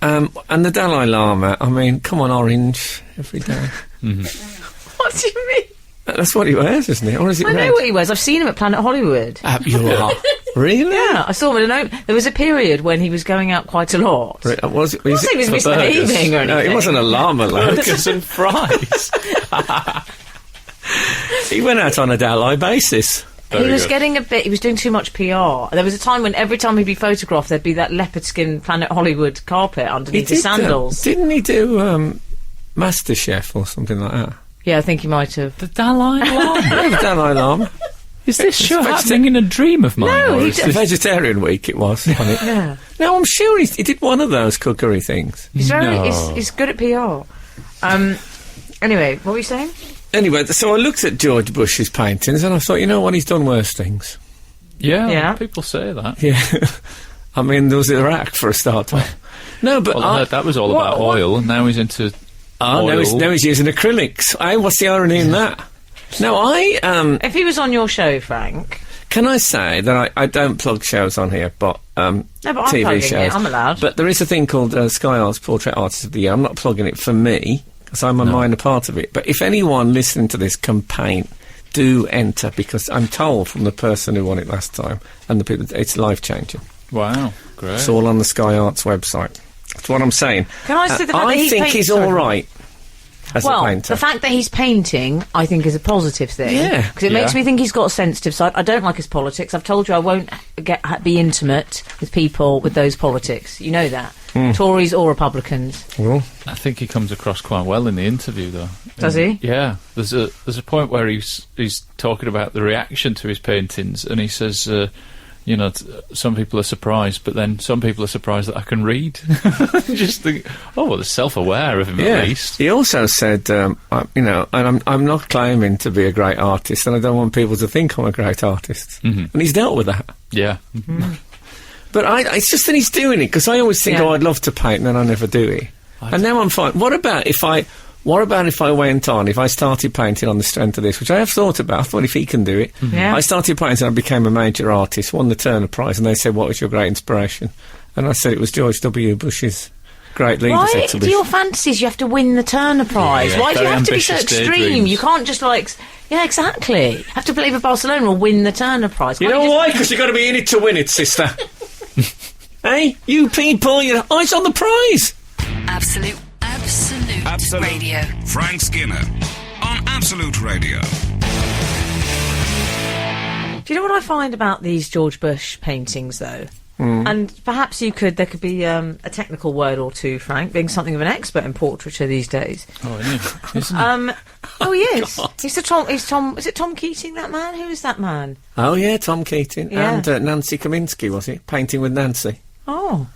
the Dalai Lama, I mean, come on, orange every day. Mm-hmm. What do you mean? That's what he wears, isn't it? Or is it I red? know what he wears. I've seen him at Planet Hollywood. You are? Really? Yeah, I saw him at there was a period when he was going out quite a lot. Was it? He was misbehaving or anything. No, he wasn't a llama, like. Burgers and fries. He went out on a Dalai basis. He was getting a bit... He was doing too much PR. There was a time when every time he'd be photographed, there'd be that leopard skin Planet Hollywood carpet underneath his sandals. Didn't he do MasterChef or something like that? Yeah, I think he might have. The Dalai Lama. Yeah, the Dalai Lama. Is this show happening in a dream of mine? No, It's the Vegetarian Week, it was. Yeah. No, I'm sure he did one of those cookery things. He's he's good at PR. Anyway, what were you saying? Anyway, so I looked at George Bush's paintings and I thought, you know what, he's done worse things. Yeah. People say that. Yeah. I mean, there was Iraq for a start. No, but I heard that was all about oil, and now he's into oil. Now he's using acrylics. What's the irony in that? No, if he was on your show, Frank... Can I say that I don't plug shows on here, but no, but I'm TV plugging shows. it. I'm allowed. But there is a thing called Sky Arts Portrait Artist of the Year. I'm not plugging it for me, because I'm a minor part of it. But if anyone listening to this can paint, do enter, because I'm told from the person who won it last time, and the people, it's life-changing. Wow, great. It's all on the Sky Arts website. That's what I'm saying. Can I say the fact that I think he's all right as a painter. The fact that he's painting, I think, is a positive thing. Yeah. Because it makes me think he's got a sensitive side. I don't like his politics. I've told you I won't be intimate with people with those politics. You know that. Tories or Republicans. Well, I think he comes across quite well in the interview, though. Does he? Yeah. There's a point where he's talking about the reaction to his paintings, and he says, you know, some people are surprised, but then some people are surprised that I can read. Just think, well, they're self-aware of him at least. He also said, you know, and I'm not claiming to be a great artist, and I don't want people to think I'm a great artist. And he's dealt with that. Yeah. But it's just that he's doing it, because I always think, I'd love to paint, and then I never do it. And now I'm fine. What about if I went on, if I started painting on the strength of this, which I have thought about, I thought if he can do it. I started painting, I became a major artist, won the Turner Prize, and they said, what was your great inspiration? And I said it was George W. Bush's Great Leaders exhibition. To your fantasies, you have to win the Turner Prize. Why do you have to be so extreme? You can't just yeah, exactly. You have to play for Barcelona or win the Turner Prize. You know why? Because you've got to be in it to win it, sister. Hey, you people, your eyes on the prize. Absolute Radio. Frank Skinner on Absolute Radio. Do you know what I find about these George Bush paintings, though? And perhaps there could be a technical word or two, Frank, being something of an expert in portraiture these days. Oh, isn't he? Oh, he is. Is it Tom Keating, that man? Who is that man? Oh, yeah, Tom Keating. Yeah. And Nancy Kaminsky, was it? Painting with Nancy. Oh.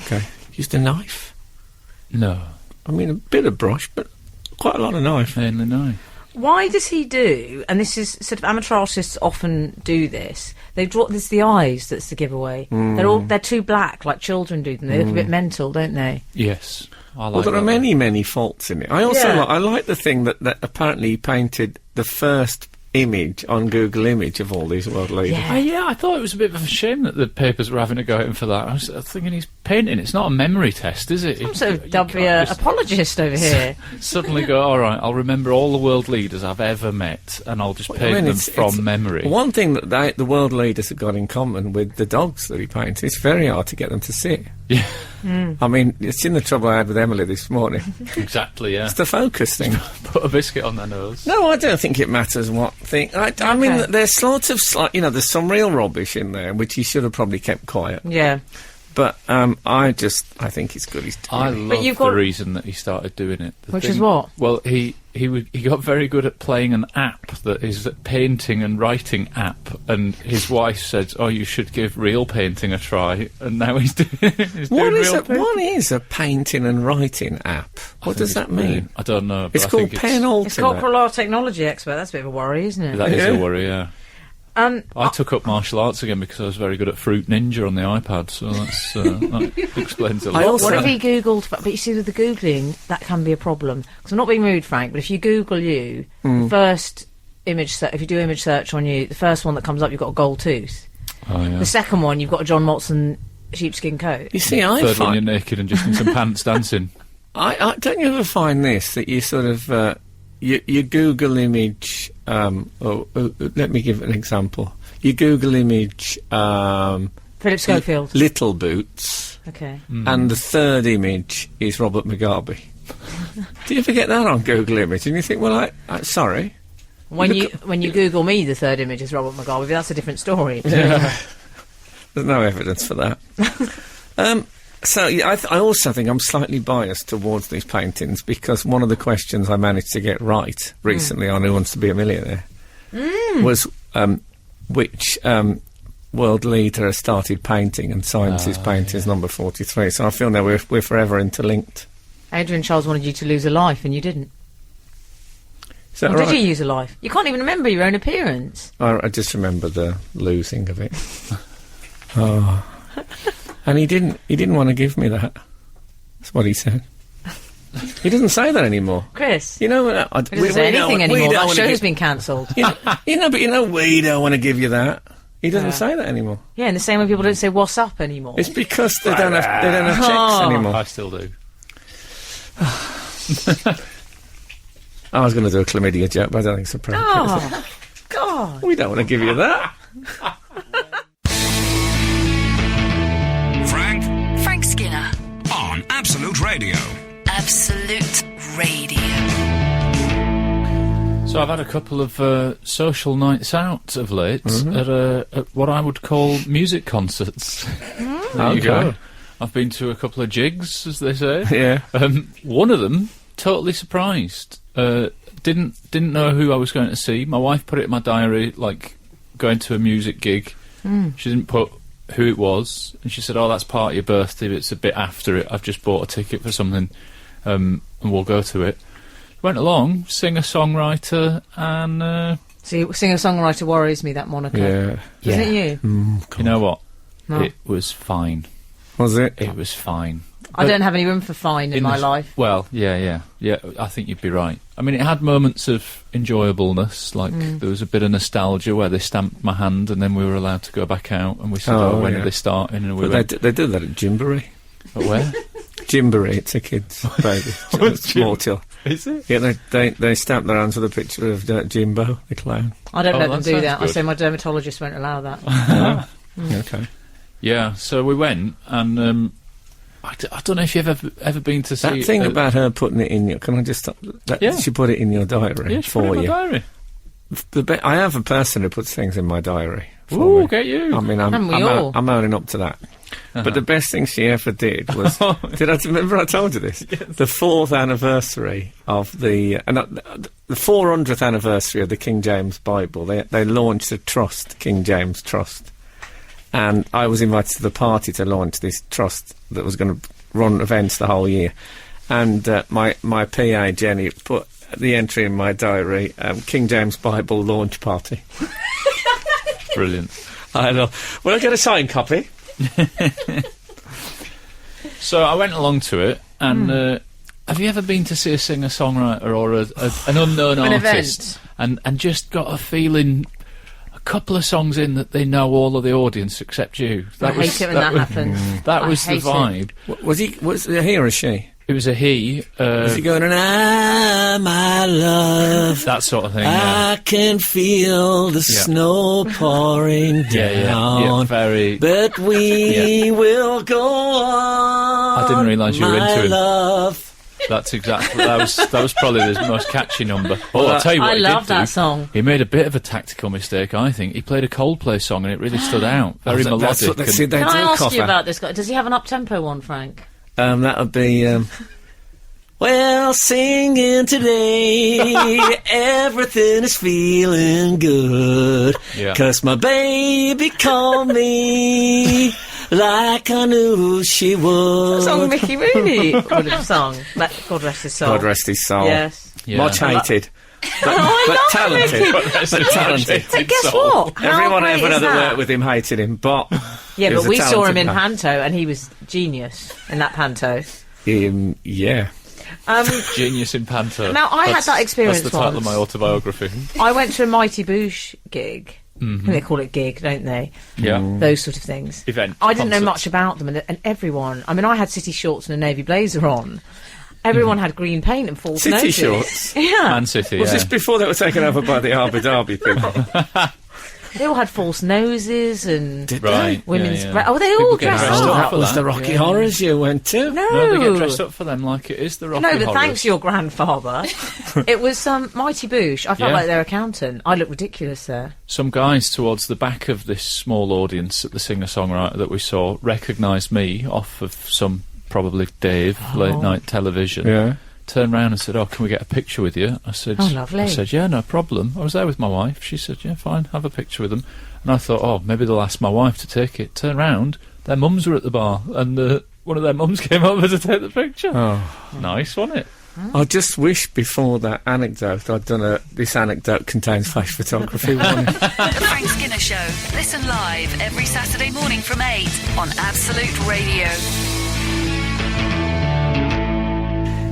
Okay. Used a knife. No. I mean, a bit of brush, but quite a lot of knife. Mainly knife. Why does he do, and this is sort of amateur artists often do this, they draw, there's the eyes that's the giveaway. They're too black, like children do them. They look a bit mental, don't they? Yes. I like Well, there are many faults in it. I also Yeah. I like the thing that apparently he painted the first image on Google Image of all these world leaders. Yeah. Yeah, I thought it was a bit of a shame that the papers were having to go at him for that. I was thinking he's painting. It's not a memory test, is it? I'm so apologist over here. Suddenly go, all right, I'll remember all the world leaders I've ever met, and I'll just paint them from memory. One thing that the world leaders have got in common with the dogs that he painted, it's very hard to get them to sit. Yeah. I mean, it's in the trouble I had with Emily this morning. Exactly, yeah. It's the focus thing. Put a biscuit on their nose. No, I don't think it matters what thing. I mean, there's sort of, there's some real rubbish in there, which he should have probably kept quiet. Yeah. But I think it's good he's doing it. I love the reason that he started doing it. Which is what? Well, he got very good at playing an app that is a painting and writing app, and his wife said, "Oh, you should give real painting a try." And now he's doing real painting. What is a painting and writing app? What does that mean? I don't know. It's called Pen Ultimate. It's corporal technology expert. That's a bit of a worry, isn't it? That is a worry, yeah. I took up martial arts again because I was very good at Fruit Ninja on the iPad, so that explains a lot. What if he Googled... But you see, with the Googling, that can be a problem. Because I'm not being rude, Frank, but if you Google you, the first image... if you do image search on you, the first one that comes up, you've got a gold tooth. Oh, yeah. The second one, you've got a John Motson sheepskin coat. You see, Third one, you're naked and just in some pants dancing. Don't you ever find this, that you sort of... You Google image... let me give an example. You Google image... Philip Schofield. Little Boots. Okay. And the third image is Robert Mugabe. Do you ever get that on Google image? And you think, well, sorry. When you Google me, the third image is Robert Mugabe, that's a different story. Yeah. There's no evidence for that. So, yeah, I also think I'm slightly biased towards these paintings because one of the questions I managed to get right recently on Who Wants to Be a Millionaire was which world leader has started painting and signs his paintings number 43. So I feel now we're forever interlinked. Adrian Charles wanted you to lose a life and you didn't. Is that or right? did you use a life? You can't even remember your own appearance. I just remember the losing of it. Oh. And he didn't want to give me that. That's what he said. He doesn't say that anymore. Chris. You know, he doesn't say anything anymore. That show's been cancelled. But we don't want to give you that. He doesn't say that anymore. Yeah, in the same way people don't say "what's up" anymore. It's because they don't have checks anymore. I still do. I was going to do a chlamydia joke, but I don't think it's appropriate. Oh, God. We don't want to give you that. Frank Skinner on Absolute Radio. Absolute Radio. So I've had a couple of social nights out of late at what I would call music concerts. There you go. I've been to a couple of jigs, as they say. Yeah. One of them, totally surprised. Didn't know who I was going to see. My wife put it in my diary, like going to a music gig. She didn't put who it was, and she said, "Oh, that's part of your birthday, but it's a bit after it. I've just bought a ticket for something, and we'll go to it." Went along, singer-songwriter, and... See, singer-songwriter worries me, that moniker. Yeah. Doesn't it you? You know what? No. It was fine. Was it? It was fine. I don't have any room for fine in my life. Well, yeah, I think you'd be right. I mean, it had moments of enjoyableness, like there was a bit of nostalgia where they stamped my hand and then we were allowed to go back out and we said, when are they starting? And they do that at Gymboree. At where? Gymboree, it's a kid's baby. Small till. Is it? Yeah, they stamp their hands with a picture of Jimbo, the clown. I don't let them do that. Good. I say my dermatologist won't allow that. Okay. Yeah, so we went, and I don't know if you've ever been to see... That thing about her putting it in your... Can I just stop? She put it in your diary she for put it in you. my diary. I have a person who puts things in my diary for Ooh, me. get you. I mean, I'm owning up to that. But the best thing she ever did was... remember I told you this? Yes. The 4th anniversary of the 400th anniversary of the King James Bible. They launched a trust, King James Trust. And I was invited to the party to launch this trust that was going to run events the whole year. And my PA, Jenny, put the entry in my diary, King James Bible launch party. Brilliant. I know. Will I get a signed copy? So I went along to it, and have you ever been to see a singer-songwriter or an unknown artist event. and just got a feeling... a couple of songs in that they know all of the audience except you. I hate it when that happens. That was the vibe. Was it a he or a she? It was a he. Was he going, my love? That sort of thing, I can feel the snow pouring down. Yeah, very. But we will go on. I didn't realise you were into him. Love. That's exactly. That was probably his most catchy number. Oh, I'll tell you what. I love that song. He made a bit of a tactical mistake, I think. He played a Coldplay song and it really stood out. Very melodic. That's what they do. Can I ask you about this guy? Does he have an up-tempo one, Frank? That would be. Well, singing today, everything is feeling good. Yeah. 'Cause my baby called me like I knew she would. Song Mickey Rooney would have sung. God rest his soul. God rest his soul. Yes. Yeah. Much hated. But talented. But talented. But guess what? Everyone ever that worked with him hated him, but... Yeah, but we saw him in Panto, and he was genius in that Panto. Yeah. Genius in Panto. Now, I had that experience That's the title of my autobiography. I went to a Mighty Boosh gig. I think they call it gig, don't they? Yeah. Those sort of things. Event. I didn't know much about them, and everyone... I mean, I had city shorts and a navy blazer on. Everyone had green paint and false noses. City shorts? Yeah. Man City, Was this before they were taken over by the Abu Dhabi people? They all had false noses and women's... Yeah. Oh, they all dressed up. That was the Rocky Horrors you went to? No, they get dressed up for them like it is the Rocky Horrors. No, but thanks your grandfather. It was Mighty Boosh. I felt like their accountant. I looked ridiculous there. Some guys towards the back of this small audience at the singer-songwriter that we saw recognised me off of some, probably Dave, late-night television. Yeah. Turned round and said, can we get a picture with you? I said, oh, lovely. I said, yeah, no problem. I was there with my wife. She said, yeah, fine, have a picture with them. And I thought, maybe they'll ask my wife to take it. Turned round, their mums were at the bar, and one of their mums came over to take the picture. Oh. Nice, wasn't it? I just wish before that anecdote I'd done this anecdote contains flash photography warning. The Frank Skinner Show. Listen live every Saturday morning from 8 on Absolute Radio.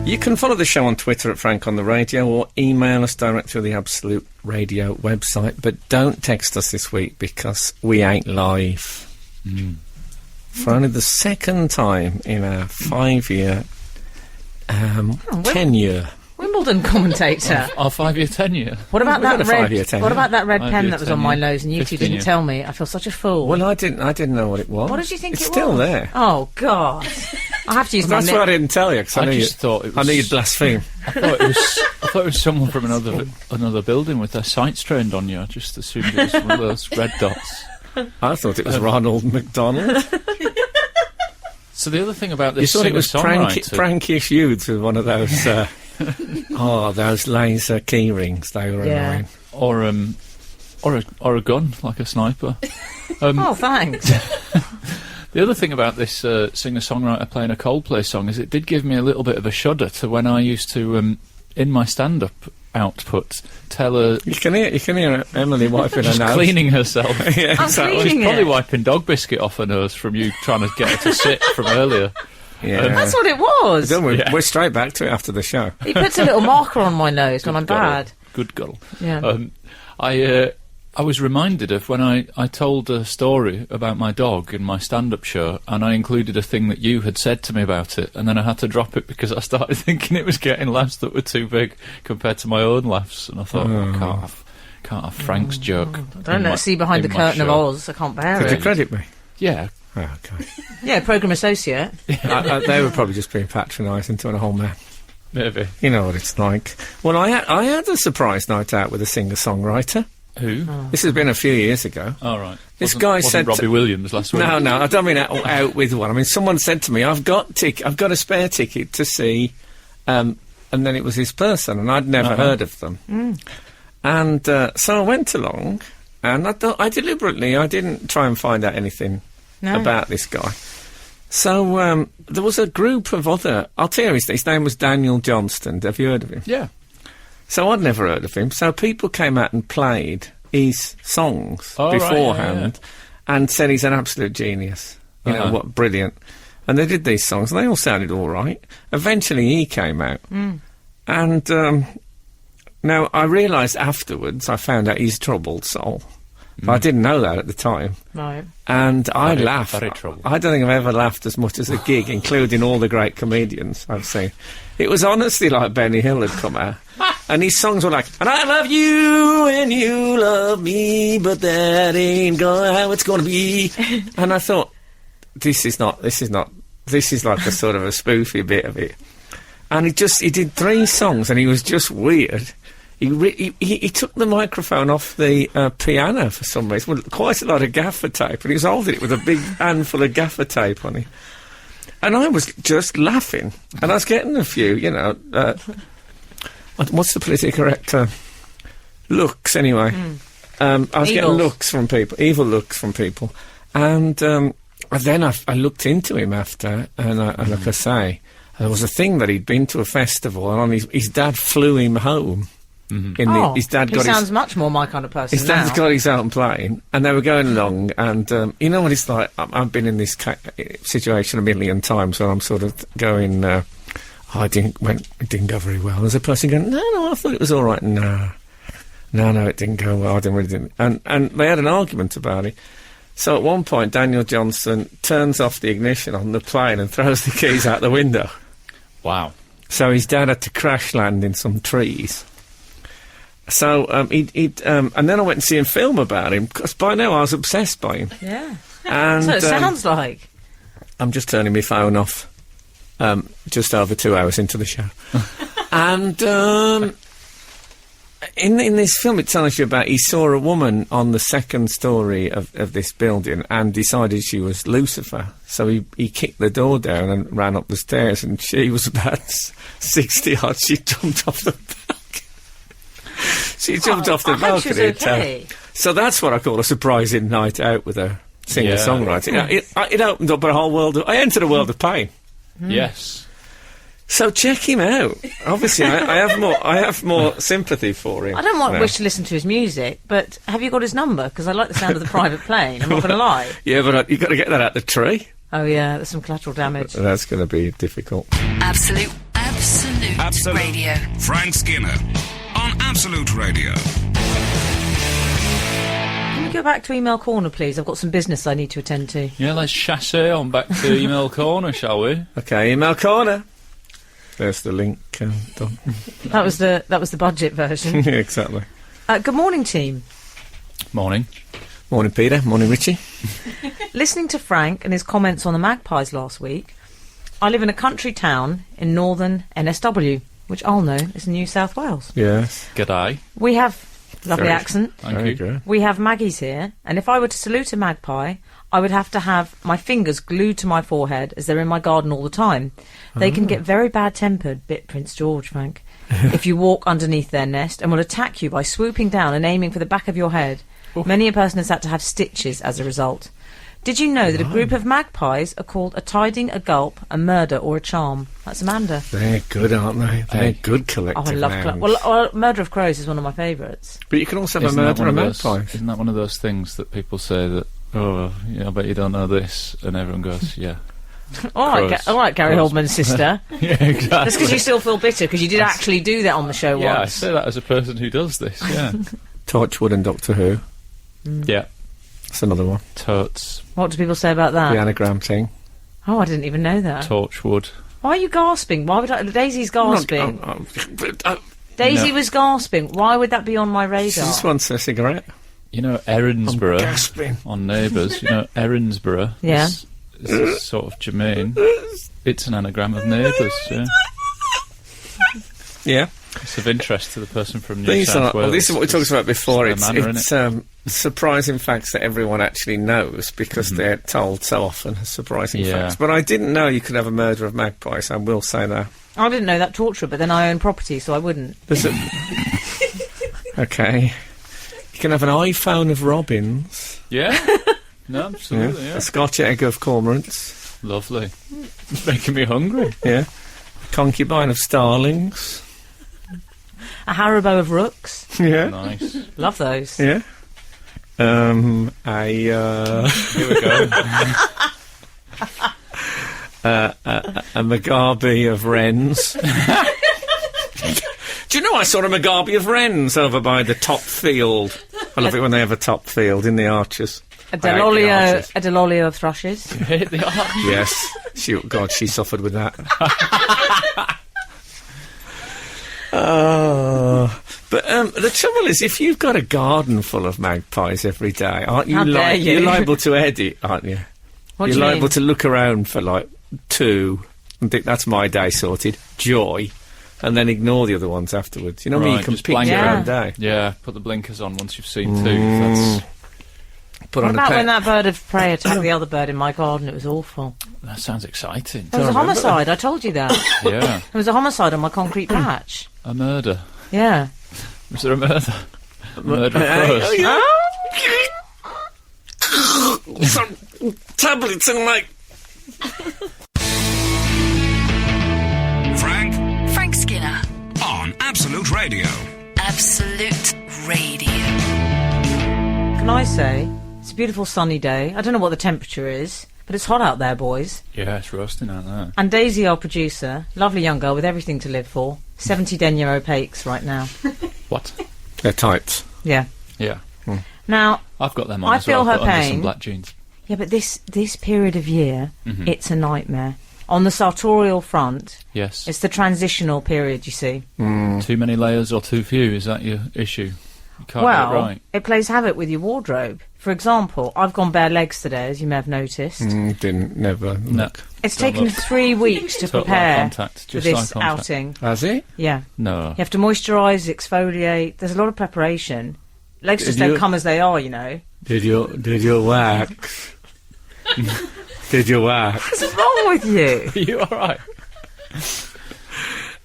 You can follow the show on Twitter at Frank on the Radio or email us direct through the Absolute Radio website, but don't text us this week because we ain't live. For only the second time in our 5-year tenure. Wimbledon commentator. Our 5-year tenure. What about that red? What about that red 5-year pen that was on my tenure. nose and you two didn't tell me? I feel such a fool. Well, I didn't know what it was. What did you think it's it still was? there. Oh God! I have to use my. That's why I didn't tell you because I knew you'd blaspheme. I thought it was someone from another building with their sights trained on you. I just assumed it was one of those red dots. I thought it was Ronald McDonald. So the other thing about this, you thought it was prankish youths with one of those. Those laser key rings. They were annoying. Or a gun, like a sniper. Oh, thanks. The other thing about this singer-songwriter playing a Coldplay song is it did give me a little bit of a shudder to when I used to, in my stand-up output, tell her... You can hear Emily wiping her nose. Cleaning herself. Yeah, exactly. She's probably wiping dog biscuit off her nose from you trying to get her to sit from earlier. Yeah. That's what it was. We're straight back to it after the show. He puts a little marker on my nose when I'm bad. Good girl. Yeah. I was reminded of when I told a story about my dog in my stand-up show, and I included a thing that you had said to me about it, and then I had to drop it because I started thinking it was getting laughs that were too big compared to my own laughs, and I thought, can't have Frank's joke. Don't let's see behind the curtain of Oz. I can't bear it. Could you credit me? Yeah. Oh, okay. Yeah, programme associate. They were probably just being patronising to a whole man. Maybe. You know what it's like. Well, I had a surprise night out with a singer-songwriter. Who? Oh. This has been a few years ago. Oh, right. This guy said... Robbie Williams last week? No, I don't mean out with one. I mean, someone said to me, I've got a spare ticket to see... and then it was this person, and I'd never heard of them. And so I went along, and I didn't try and find out anything about this guy. So there was a group of other... I'll tell you, his name was Daniel Johnston. Have you heard of him? Yeah. So I'd never heard of him. So people came out and played his songs beforehand and said he's an absolute genius. You know, what brilliant. And they did these songs, and they all sounded all right. Eventually he came out. And now I realised afterwards, I found out he's troubled soul. But I didn't know that at the time. Right. And I Very- laughed. very trouble. I don't think I've ever laughed as much as a gig, including all the great comedians I've seen. It was honestly like Benny Hill had come out. And his songs were like, and I love you and you love me, but that ain't how it's going to be. And I thought, this is like a sort of a spoofy bit of it. And he did 3 songs and he was just weird. He took the microphone off the piano for some reason, with quite a lot of gaffer tape, and he was holding it with a big handful of gaffer tape on it. And I was just laughing, and I was getting a few, what's the politically correct looks, anyway. I was getting looks from people, evil looks from people. And then I looked into him after, and like I say, there was a thing that he'd been to a festival, and his dad flew him home. His dad got sounds much more my kind of person. His dad's got his own plane, and they were going along, and you know what it's like. I've been in this situation a million times where I'm sort of going, it didn't go very well. There's a person going, no, I thought it was all right. No, it didn't go well. I didn't. And they had an argument about it. So at one point, Daniel Johnson turns off the ignition on the plane and throws the keys out the window. Wow. So his dad had to crash land in some trees. So, and then I went and see him film about him, because by now I was obsessed by him. Yeah. And, so it sounds like. I'm just turning my phone off, just over 2 hours into the show. And, in this film it tells you about, he saw a woman on the 2nd story of this building and decided she was Lucifer. So he kicked the door down and ran up the stairs, and she was about 60 odd. She jumped off the balcony. She jumped off the balcony. Okay. So that's what I call a surprising night out with a singer-songwriter. It opened up a whole world. I entered a world of pain. Yes. So check him out. Obviously, I have more sympathy for him. I don't wish to listen to his music, but have you got his number? Because I like the sound of the private plane. I'm not going to lie. Yeah, but you've got to get that out the tree. Oh yeah, there's some collateral damage. That's going to be difficult. Absolute Radio. Frank Skinner on Absolute Radio. Can we go back to Email Corner, please? I've got some business I need to attend to. Yeah, let's chassé on back to Email Corner, shall we? Okay, Email Corner. There's the link done. That was the budget version. Yeah, exactly. Good morning, team. Morning. Morning, Peter. Morning, Richie. Listening to Frank and his comments on the magpies last week, I live in a country town in northern NSW, which I'll know is New South Wales. Yes. G'day. We have... Lovely accent. Thank you. Good. We have Maggies here, and if I were to salute a magpie, I would have to have my fingers glued to my forehead as they're in my garden all the time. They can get very bad-tempered, bit Prince George, Frank, if you walk underneath their nest, and will attack you by swooping down and aiming for the back of your head. Many a person has had to have stitches as a result. Did you know that a group of magpies are called a tiding, a gulp, a murder, or a charm? That's Amanda. They're good, aren't they? They're good collective I love nouns. well, Murder of Crows is one of my favourites. But you can also have a murder of magpies. Isn't that one of those things that people say that, oh, yeah, I bet you don't know this, and everyone goes, yeah. All right, Gary Oldman's sister. Yeah, exactly. That's because you still feel bitter, because you did actually do that on the show Yeah, once. I say that as a person who does this, yeah. Torchwood and Doctor Who. Yeah. That's another one. Totes. What do people say about that? The anagram thing. Oh, I didn't even know that. Torchwood. Why are you gasping? Why would Daisy's gasping. Daisy was gasping. Why would that be on my radar? She just wants a cigarette. You know, Erinsborough Gasping. on Neighbours. You know, Erinsborough. Yeah. Is sort of germane. It's an anagram of Neighbours. Yeah. Yeah. It's of interest to the person from New South Wales. Well, this is what we talked about before. It's Surprising facts that everyone actually knows because they're told so often as surprising facts. But I didn't know you could have a murder of magpies, I will say that. I didn't know that, torture, but then I own property, so I wouldn't. Okay. You can have an iPhone of robins. Yeah? No, absolutely, yeah. A Scotch egg of cormorants. Lovely. It's making me hungry. Yeah. A concubine of starlings. A Haribo of rooks. Yeah. Nice. Love those. Yeah. Here we go. A Mugabe of wrens. Do you know I saw a Mugabe of wrens over by the top field I love it when they have a top field in the Archers. A Delolio of thrushes. You hit the Archers? Yes. She suffered with that. Oh. But the trouble is, if you've got a garden full of magpies every day, aren't you? You're liable to edit, aren't you? What you're do you liable mean? to look around for like 2 and think that's my day sorted, joy, and then ignore the other ones afterwards. You know what I mean? You can pick your own day. Yeah, put the blinkers on once you've seen 2. That's... Put What on about when that bird of prey attacked the other bird in my garden? It was awful. That sounds exciting. There was a homicide, I told you that. Yeah. There was a homicide on my concrete patch. A murder. Yeah. Was there a murder? A murder of crows. Some tablets in my... Frank Skinner. on Absolute Radio. Absolute Radio. Can I say, it's a beautiful sunny day. I don't know what the temperature is, but it's hot out there, boys. Yeah, it's roasting out there. And Daisy, our producer, lovely young girl with everything to live for, 70 denier opaques right now. What? They're tights. Yeah. Yeah. Now, I've got them on I as well. feel her I've got under pain. some black jeans. yeah, but this period of year, it's a nightmare. On the sartorial front, Yes. it's the transitional period, you see. Too many layers or too few, is that your issue? You can't get it right. It plays havoc with your wardrobe. For example, I've gone bare legs today, as you may have noticed. Never look. It's Don't taken look. 3 weeks to Total eye prepare contact, for just this eye contact. outing. Has it? Yeah. No. You have to moisturise, exfoliate. There's a lot of preparation. Legs just don't come as they are, you know. Did you wax? Did you wax? What's wrong with you? Are you alright?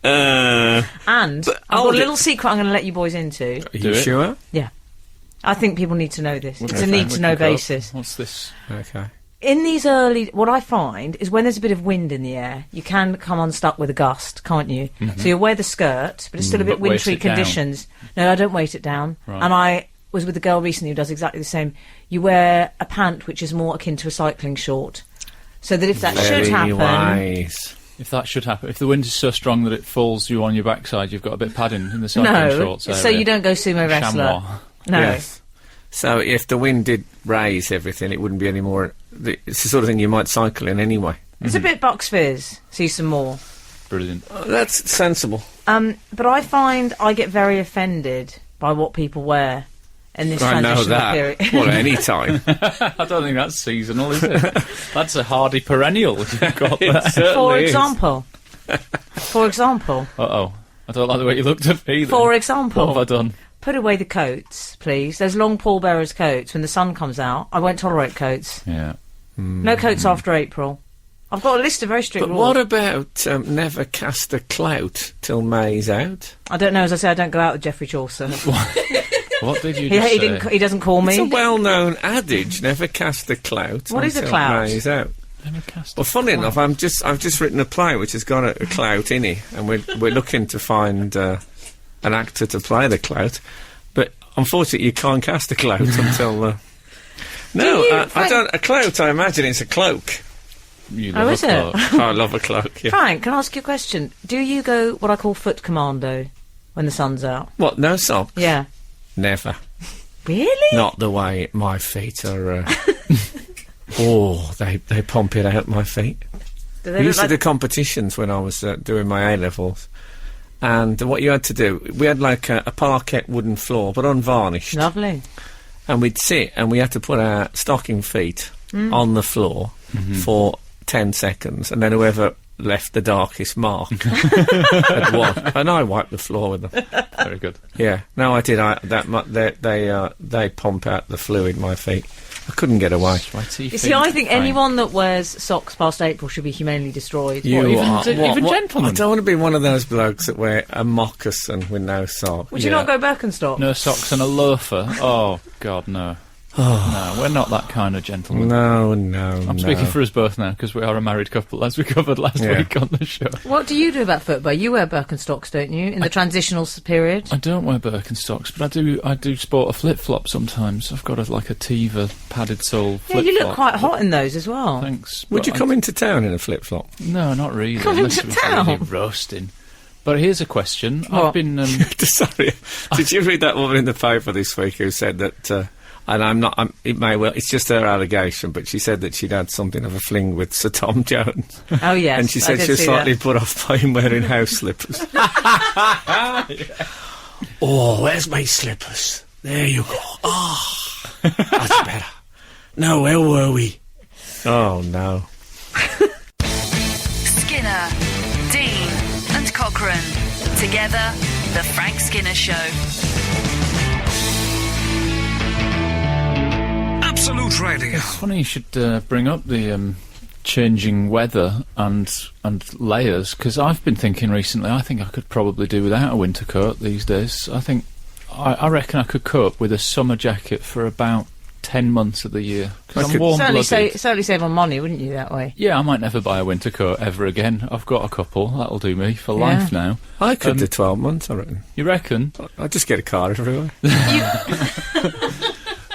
And I've got a hold it. little secret I'm going to let you boys into. Are Do you it. sure? Yeah. I think people need to know this. It's Okay, a need-to-know we can go. basis. What's this? Okay. In these what I find is when there's a bit of wind in the air, you can come unstuck with a gust, can't you? So you'll wear the skirt, but it's still a bit But weight wintry it down. conditions. No, I don't weight it down. Right. And I was with a girl recently who does exactly the same. You wear a pant which is more akin to a cycling short. So that if that should happen... wise. If that should happen, if the wind is so strong that it falls you on your backside, you've got a bit of padding in the cycling No, shorts area. so you don't go sumo wrestler. Chamois. No. Yes. So if the wind did raise everything, it wouldn't be any more... It's the sort of thing you might cycle in anyway. It's a bit Bucks Fizz. See some more. Brilliant. That's sensible. But I find I get very offended by what people wear in this I know transitional that. period. Well, any time. I don't think that's seasonal, is it? That's a hardy perennial you've got there. For example. For example. Uh-oh. I don't like the way you looked at me then. For example. What have I done? Put away the coats, please. Those long pallbearers coats. When the sun comes out, I won't tolerate coats. Yeah. No coats after April. I've got a list of very strict But rules. what about never cast a clout till May's out? I don't know. As I say, I don't go out with Geoffrey Chaucer. What did you he, just he, say? didn't, he doesn't call me. It's a well-known adage, never cast a clout What is a until clout? May's out. Never cast Well, funny enough, I've just written a play which has got a clout in it, and we're looking to find an actor to play the clout. But unfortunately, you can't cast a clout until. No, I don't. A clout, I imagine it's a cloak. You Oh, love is a it? cloak. I love a cloak. Yeah. Frank, can I ask you a question? Do you go what I call foot commando when the sun's out? What? No socks? Yeah. Never. Really? Not the way my feet are. They pump it out my feet. Do We they used look to like... do competitions when I was doing my A-levels. And what you had to do, we had like a parquet wooden floor, but unvarnished. Lovely. And we'd sit and we had to put our stocking feet on the floor for 10 seconds. And then whoever left the darkest mark had won. And I wiped the floor with them. Very good. Yeah. No, I did. They pump out the fluid, my feet. I couldn't get away. Sweaty You see, feet. I think Fine. anyone that wears socks past April should be humanely destroyed. You even are- even what- gentlemen? I don't want to be one of those blokes that wear a moccasin with no sock. Would you not go Birkenstock? No socks and a loafer. Oh, God, no. No, we're not that kind of gentleman. No. I'm speaking for us both now, because we are a married couple, as we covered last Yeah. week on the show. What do you do about football? You wear Birkenstocks, don't you, in the transitional period? I don't wear Birkenstocks, but I do sport a flip-flop sometimes. I've got a Teva padded sole Yeah, flip-flop. you look quite hot in those as well. Thanks. Would but you come into town in a flip-flop? No, not really. Come unless into it was really town? roasting. But here's a question. What? I've been... Sorry. Did you read that woman in the paper this week who said that... and it may well... It's just her allegation, but she said that she'd had something of a fling with Sir Tom Jones. Oh, yes. And she said she was slightly put off by him wearing house slippers. Oh, where's my slippers? There you go. Oh, that's better. No, where were we? Oh, no. Skinner, Dean and Cochrane. Together, The Frank Skinner Show. Absolute Radio. It's funny you should bring up the changing weather and layers, because I've been thinking recently, I think I could probably do without a winter coat these days. I reckon I could cope with a summer jacket for about 10 months of the year. Because I'm warm-blooded. Certainly save on money, wouldn't you, that way? Yeah, I might never buy a winter coat ever again. I've got a couple. That'll do me for life now. I could do 12 months, I reckon. You reckon? I'll just get a car everywhere.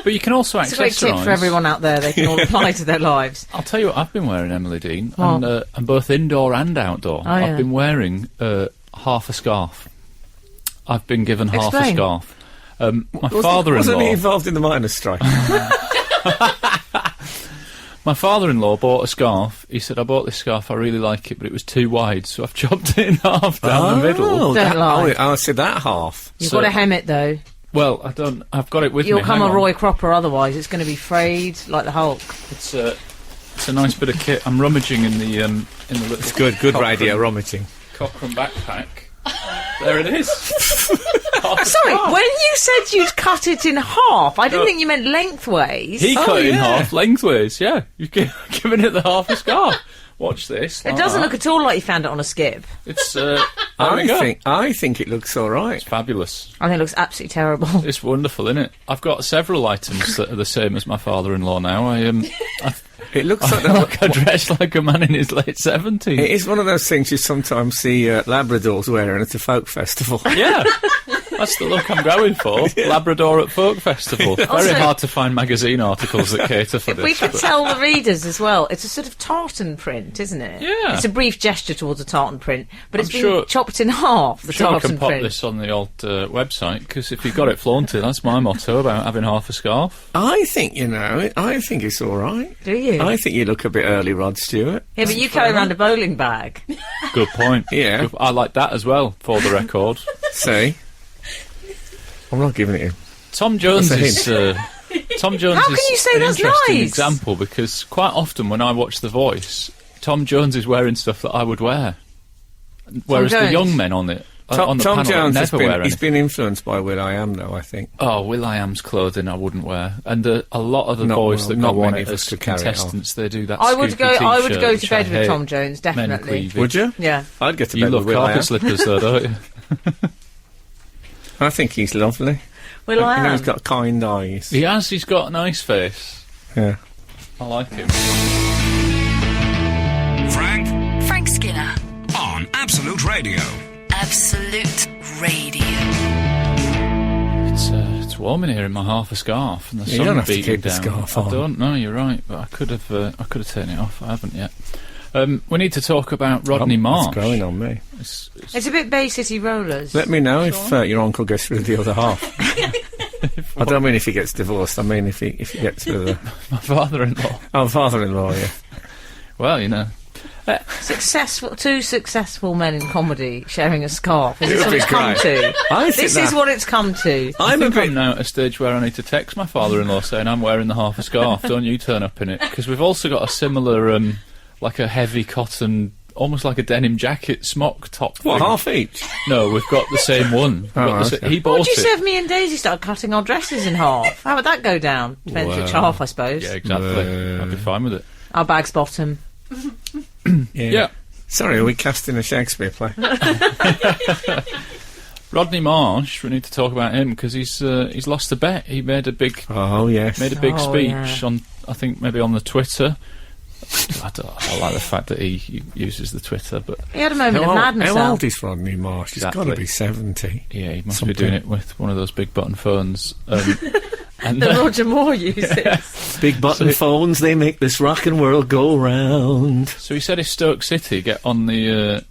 But you can also accessorise. It's a great tip for everyone out there. They can all apply to their lives. I'll tell you what I've been wearing, Emily Dean, and both indoor and outdoor. Oh, yeah. I've been wearing half a scarf. I've been given half a scarf. My father-in-law... Wasn't he involved in the miners' strike? My father-in-law bought a scarf. He said, I bought this scarf, I really like it, but it was too wide, so I've chopped it in half down the middle. I said that half. You've got to hem it, though. Well, I've got it with me. You'll come a Roy Cropper otherwise. It's going to be frayed like the Hulk. It's a nice bit of kit. I'm rummaging in the little... It's good Cochrane, radio rummaging. Cochrane backpack. There it is. Sorry, when you said you'd cut it in half, I didn't think you meant lengthways. He cut it in half lengthways, yeah. You've given it the half a scarf. Watch this. It doesn't look at all like you found it on a skip. It's, I think it looks all right. It's fabulous. I think it looks absolutely terrible. It's wonderful, isn't it? I've got several items that are the same as my father-in-law now. It looks like I dress like a man in his late 70s. It is one of those things you sometimes see Labradors wearing at a folk festival. Yeah. That's the look I'm going for. Yeah. Labrador at folk festival. Very Also, hard to find magazine articles that cater for if this. We could tell the readers as well, it's a sort of tartan print, isn't it? Yeah. It's a brief gesture towards a tartan print, but it's been chopped in half, the I tartan can pop print. this on the old website, because if you've got it flaunted, that's my motto about having half a scarf. I think, I think it's all right. Do you? I think you look a bit early, Rod Stewart. Yeah, but you carry around a bowling bag. Good point. Yeah. I like that as well, for the record. See? I'm not giving it him. Tom Jones is... Tom Jones How can you say an that's interesting nice? example, because quite often when I watch The Voice, Tom Jones is wearing stuff that I would wear. Whereas the young men on it, on the Tom panel, Jones never wear he's anything. been influenced by will.i.am, though, I think. Oh, will.i.am's clothing I wouldn't wear. And a lot of the boys that go on it as contestants, they do that. I would go to which bed I with hate. Tom Jones, definitely. Would you? Yeah. I'd get to You bed love with will.i.am. carpet slippers, though, don't you? I think he's lovely. will.i.am. He's got kind eyes. He has. He's got a nice face. Yeah. I like him. Frank Skinner. on Absolute Radio. Absolute Radio. It's warm in here in my half a scarf, and the You sun don't have to beating keep the down. scarf I on. don't. No, you're right. But I could have taken it off. I haven't yet. We need to talk about Rodney Marsh. It's growing on me. It's a bit Bay City Rollers. Let me know if your uncle gets rid of the other half. I don't mean if he gets divorced. I mean if he gets rid of the... My father-in-law. Oh, father-in-law, yeah. Well, Two successful men in comedy sharing a scarf. Is this what be it's come great. to? This is what it's come to. I'm now at a stage where I need to text my father-in-law saying I'm wearing the half a scarf. Don't you turn up in it? Because we've also got a similar, like a heavy cotton, almost like a denim jacket smock top. What, thing. half each? No, we've got the same one. Okay. He bought What would you it. say if me and Daisy started cutting our dresses in half? How would that go down? Depends which half, I suppose. Yeah, exactly. I'd be fine with it. Our bag's bottom. Yeah. Sorry, are we casting a Shakespeare play? Rodney Marsh, we need to talk about him because he's lost a bet. He made a big speech on, I think maybe on the Twitter. I like the fact that he uses the Twitter, but he had a moment of madness. How old is Rodney Marsh? He's got to be 70. Yeah, he must be doing it with one of those big button phones. And that Roger Moore uses. Yeah. Big button phones, they make this rockin' world go round. So he said if Stoke City get on the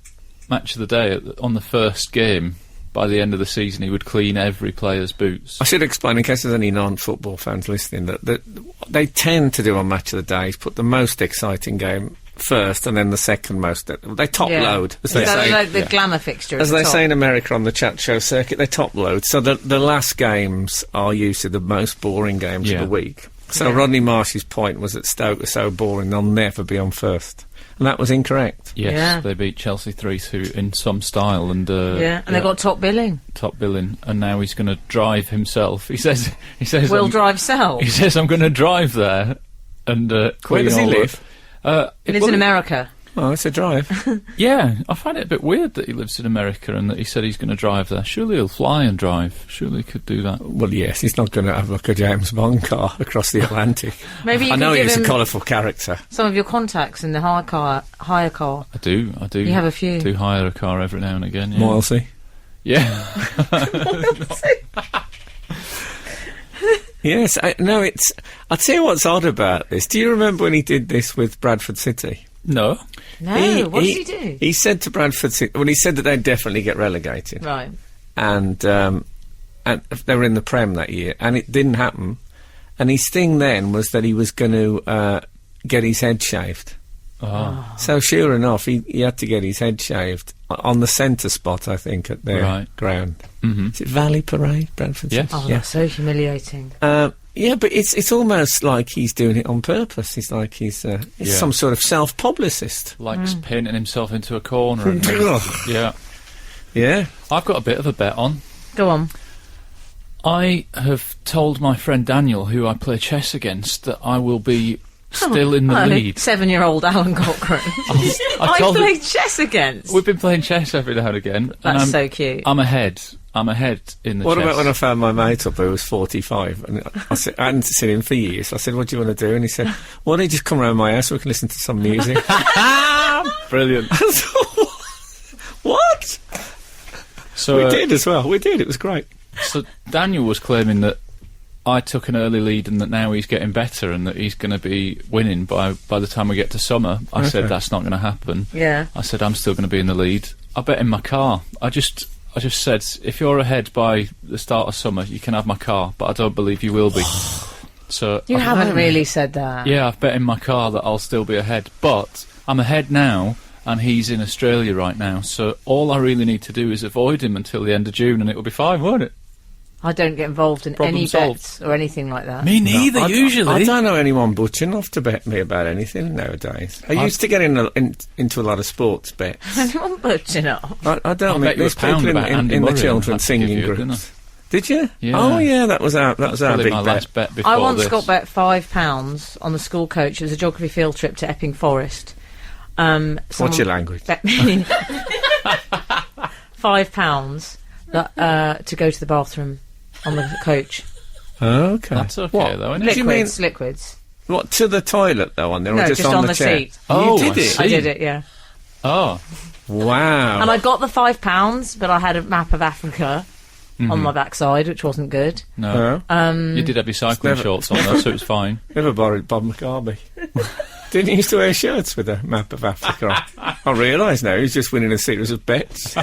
Match of the Day, on the first game, by the end of the season, he would clean every player's boots. I should explain, in case there's any non-football fans listening, that they tend to do on Match of the Day is put the most exciting game first and then the second most. They top load, as they say. Like the glamour fixture. As they say in America on the chat show circuit, they top load. So the last games are usually the most boring games of the week. So Rodney Marsh's point was that Stoke are so boring they'll never be on first. And that was incorrect. Yes, they beat Chelsea 3-2 in some style, and they got top billing. Top billing, and now he's going to drive himself. He says, "Will drive sell." He says, "I'm going to drive there." And where does he live? He lives in America. Oh, it's a drive. Yeah, I find it a bit weird that he lives in America and that he said he's going to drive there. Surely he'll fly and drive. Surely he could do that. Well, yes, he's not going to have like a James Bond car across the Atlantic. Maybe I know he's a colourful character. Some of your contacts in the hire car. I do. You have a few. I do hire a car every now and again. Yeah. Moilsey. Yeah. Yes, I'll tell you what's odd about this. Do you remember when he did this with Bradford City? No. No, what did he do? He said to Bradford City, well, he said that they'd definitely get relegated. Right. And they were in the Prem that year, and it didn't happen. And his thing then was that he was going to get his head shaved. Oh. So sure enough, he had to get his head shaved on the centre spot, I think, at their ground. Mm-hmm. Is it Valley Parade, Bradford City? Yes. Oh, that's so humiliating. Yeah, but it's almost like he's doing it on purpose. He's like he's some sort of self-publicist. Likes painting himself into a corner. And yeah. I've got a bit of a bet on. Go on. I have told my friend Daniel, who I play chess against, that I will be still in the lead. 7-year-old Alun Cochrane. I played chess against. We've been playing chess every now and again. That's so cute. I'm ahead in the What chess. about when I found my mate up who was 45 and I hadn't seen him for years. I said, what do you want to do? And he said, why don't you just come around my house so we can listen to some music? Brilliant. I thought, what? So we did as well. We did. It was great. So Daniel was claiming that I took an early lead and that now he's getting better and that he's going to be winning by the time we get to summer. I said that's not going to happen. Yeah. I said I'm still going to be in the lead. I bet in my car. I just said, if you're ahead by the start of summer, you can have my car, but I don't believe you will be. So you haven't really said that. Yeah, I've bet in my car that I'll still be ahead, but I'm ahead now, and he's in Australia right now, so all I really need to do is avoid him until the end of June, and it will be fine, won't it? I don't get involved in any bets or anything like that. Me neither, usually. I don't know anyone butch enough to bet me about anything nowadays. I used to get into a lot of sports bets. Anyone butch enough? I don't think there's people in the children's singing groups. Did you? Yeah. Oh yeah, that was our big my last bet before I once this. got bet £5 on the school coach. It was a geography field trip to Epping Forest. What's your language? Bet me £5 to go to the bathroom on the coach. Oh, okay. That's okay, though, isn't it? Liquids. What, to the toilet, though, on there? No, or just on the chair? seat. Oh, you did it? I did it, yeah. Oh. Wow. And I got the £5, but I had a map of Africa on my backside, which wasn't good. No. You did have your cycling shorts on, though, so it was fine. Never borrowed Bob McCarthy. Didn't he used to wear shirts with a map of Africa on? I realise now he's just winning a series of bets.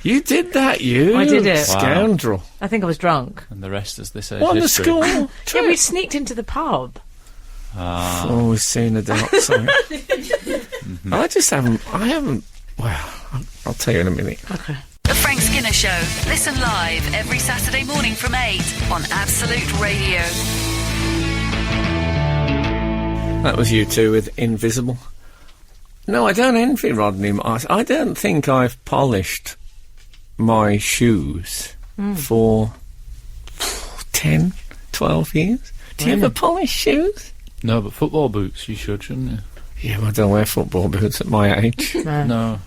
You did that, you? I did it. Scoundrel. Wow. I think I was drunk. And the rest, as they say, on the history. school Yeah, we sneaked into the pub. Oh, we've seen the dark side. I haven't, well, I'll tell you in a minute. Okay. The Frank Skinner Show. Listen live every Saturday morning from 8 on Absolute Radio. That was you two with Invisible. No, I don't envy Rodney. I don't think I've polished my shoes for 10, 12 years. Do you ever polish shoes? No, but football boots you should, shouldn't you? Yeah, well, I don't wear football boots at my age. No.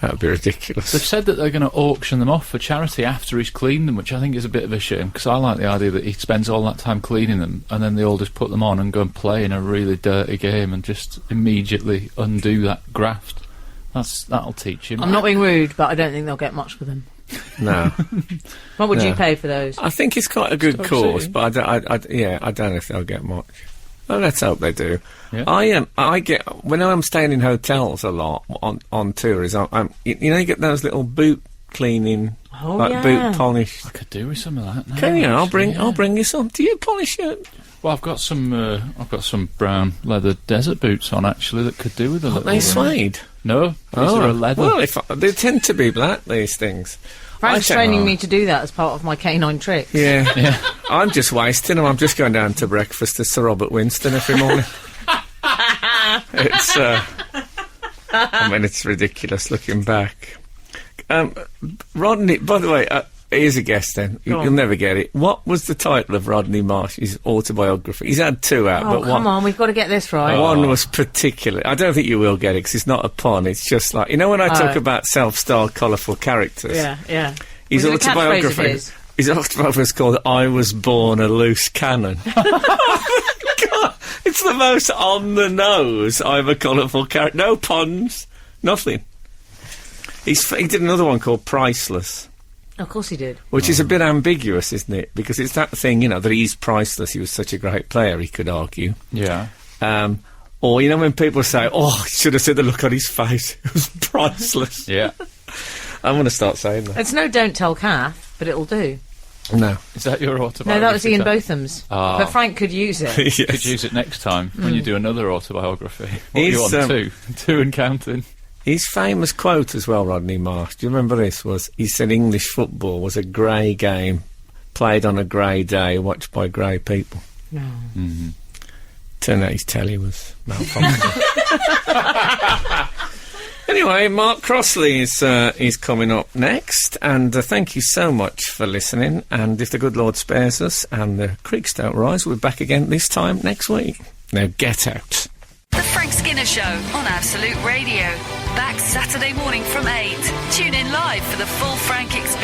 That would be ridiculous. They've said that they're going to auction them off for charity after he's cleaned them, which I think is a bit of a shame, because I like the idea that he spends all that time cleaning them, and then they all just put them on and go and play in a really dirty game and just immediately undo that graft. That'll teach him. I'm not being rude, but I don't think they'll get much for them. No. What would you pay for those? I think it's quite a good cause, but I don't know if they'll get much. Well, let's hope they do. Yeah. I get when I'm staying in hotels a lot on tours. You get those little boot cleaning, boot polish. I could do with some of that. Now, Can you? I'll bring you some. Do you polish it? Well, I've got some brown leather desert boots on actually that could do with a little. Are they suede? No, these are a leather. Well, they tend to be black. These things. Frank's training me to do that as part of my canine tricks. Yeah. I'm just wasting them. I'm just going down to breakfast to Sir Robert Winston every morning. It's, it's ridiculous looking back. Rodney, by the way, here's a guess then. You'll never get it. What was the title of Rodney Marsh's autobiography? He's had 2 out, but come on, we've got to get this right. One was particularly... I don't think you will get it, because it's not a pun. It's just like... You know when I talk about self-styled, colourful characters? Yeah. His autobiography is called I Was Born a Loose Cannon. God, it's the most on-the-nose I'm a colourful character. No puns. Nothing. He did another one called Priceless. Of course he did. Which is a bit ambiguous, isn't it? Because it's that thing, that he's priceless. He was such a great player, he could argue. Yeah. Or, when people say, I should have seen the look on his face. It was priceless. Yeah. I'm going to start saying that. It's no Don't Tell Kath, but it'll do. No. Is that your autobiography? No, that was Ian Botham's. But Frank could use it. Yes. Could use it next time when you do another autobiography. What are you on, 2? 2 and counting. His famous quote as well, Rodney Marsh, do you remember this? He said English football was a grey game, played on a grey day, watched by grey people. No. Mm-hmm. Turned out his telly was malfunctioning. Anyway, Mark Crossley is coming up next, and thank you so much for listening, and if the good Lord spares us and the creeks don't rise, we're back again this time next week. Now get out. The Frank Skinner Show on Absolute Radio. Back Saturday morning from 8. Tune in live for the full Frank experience.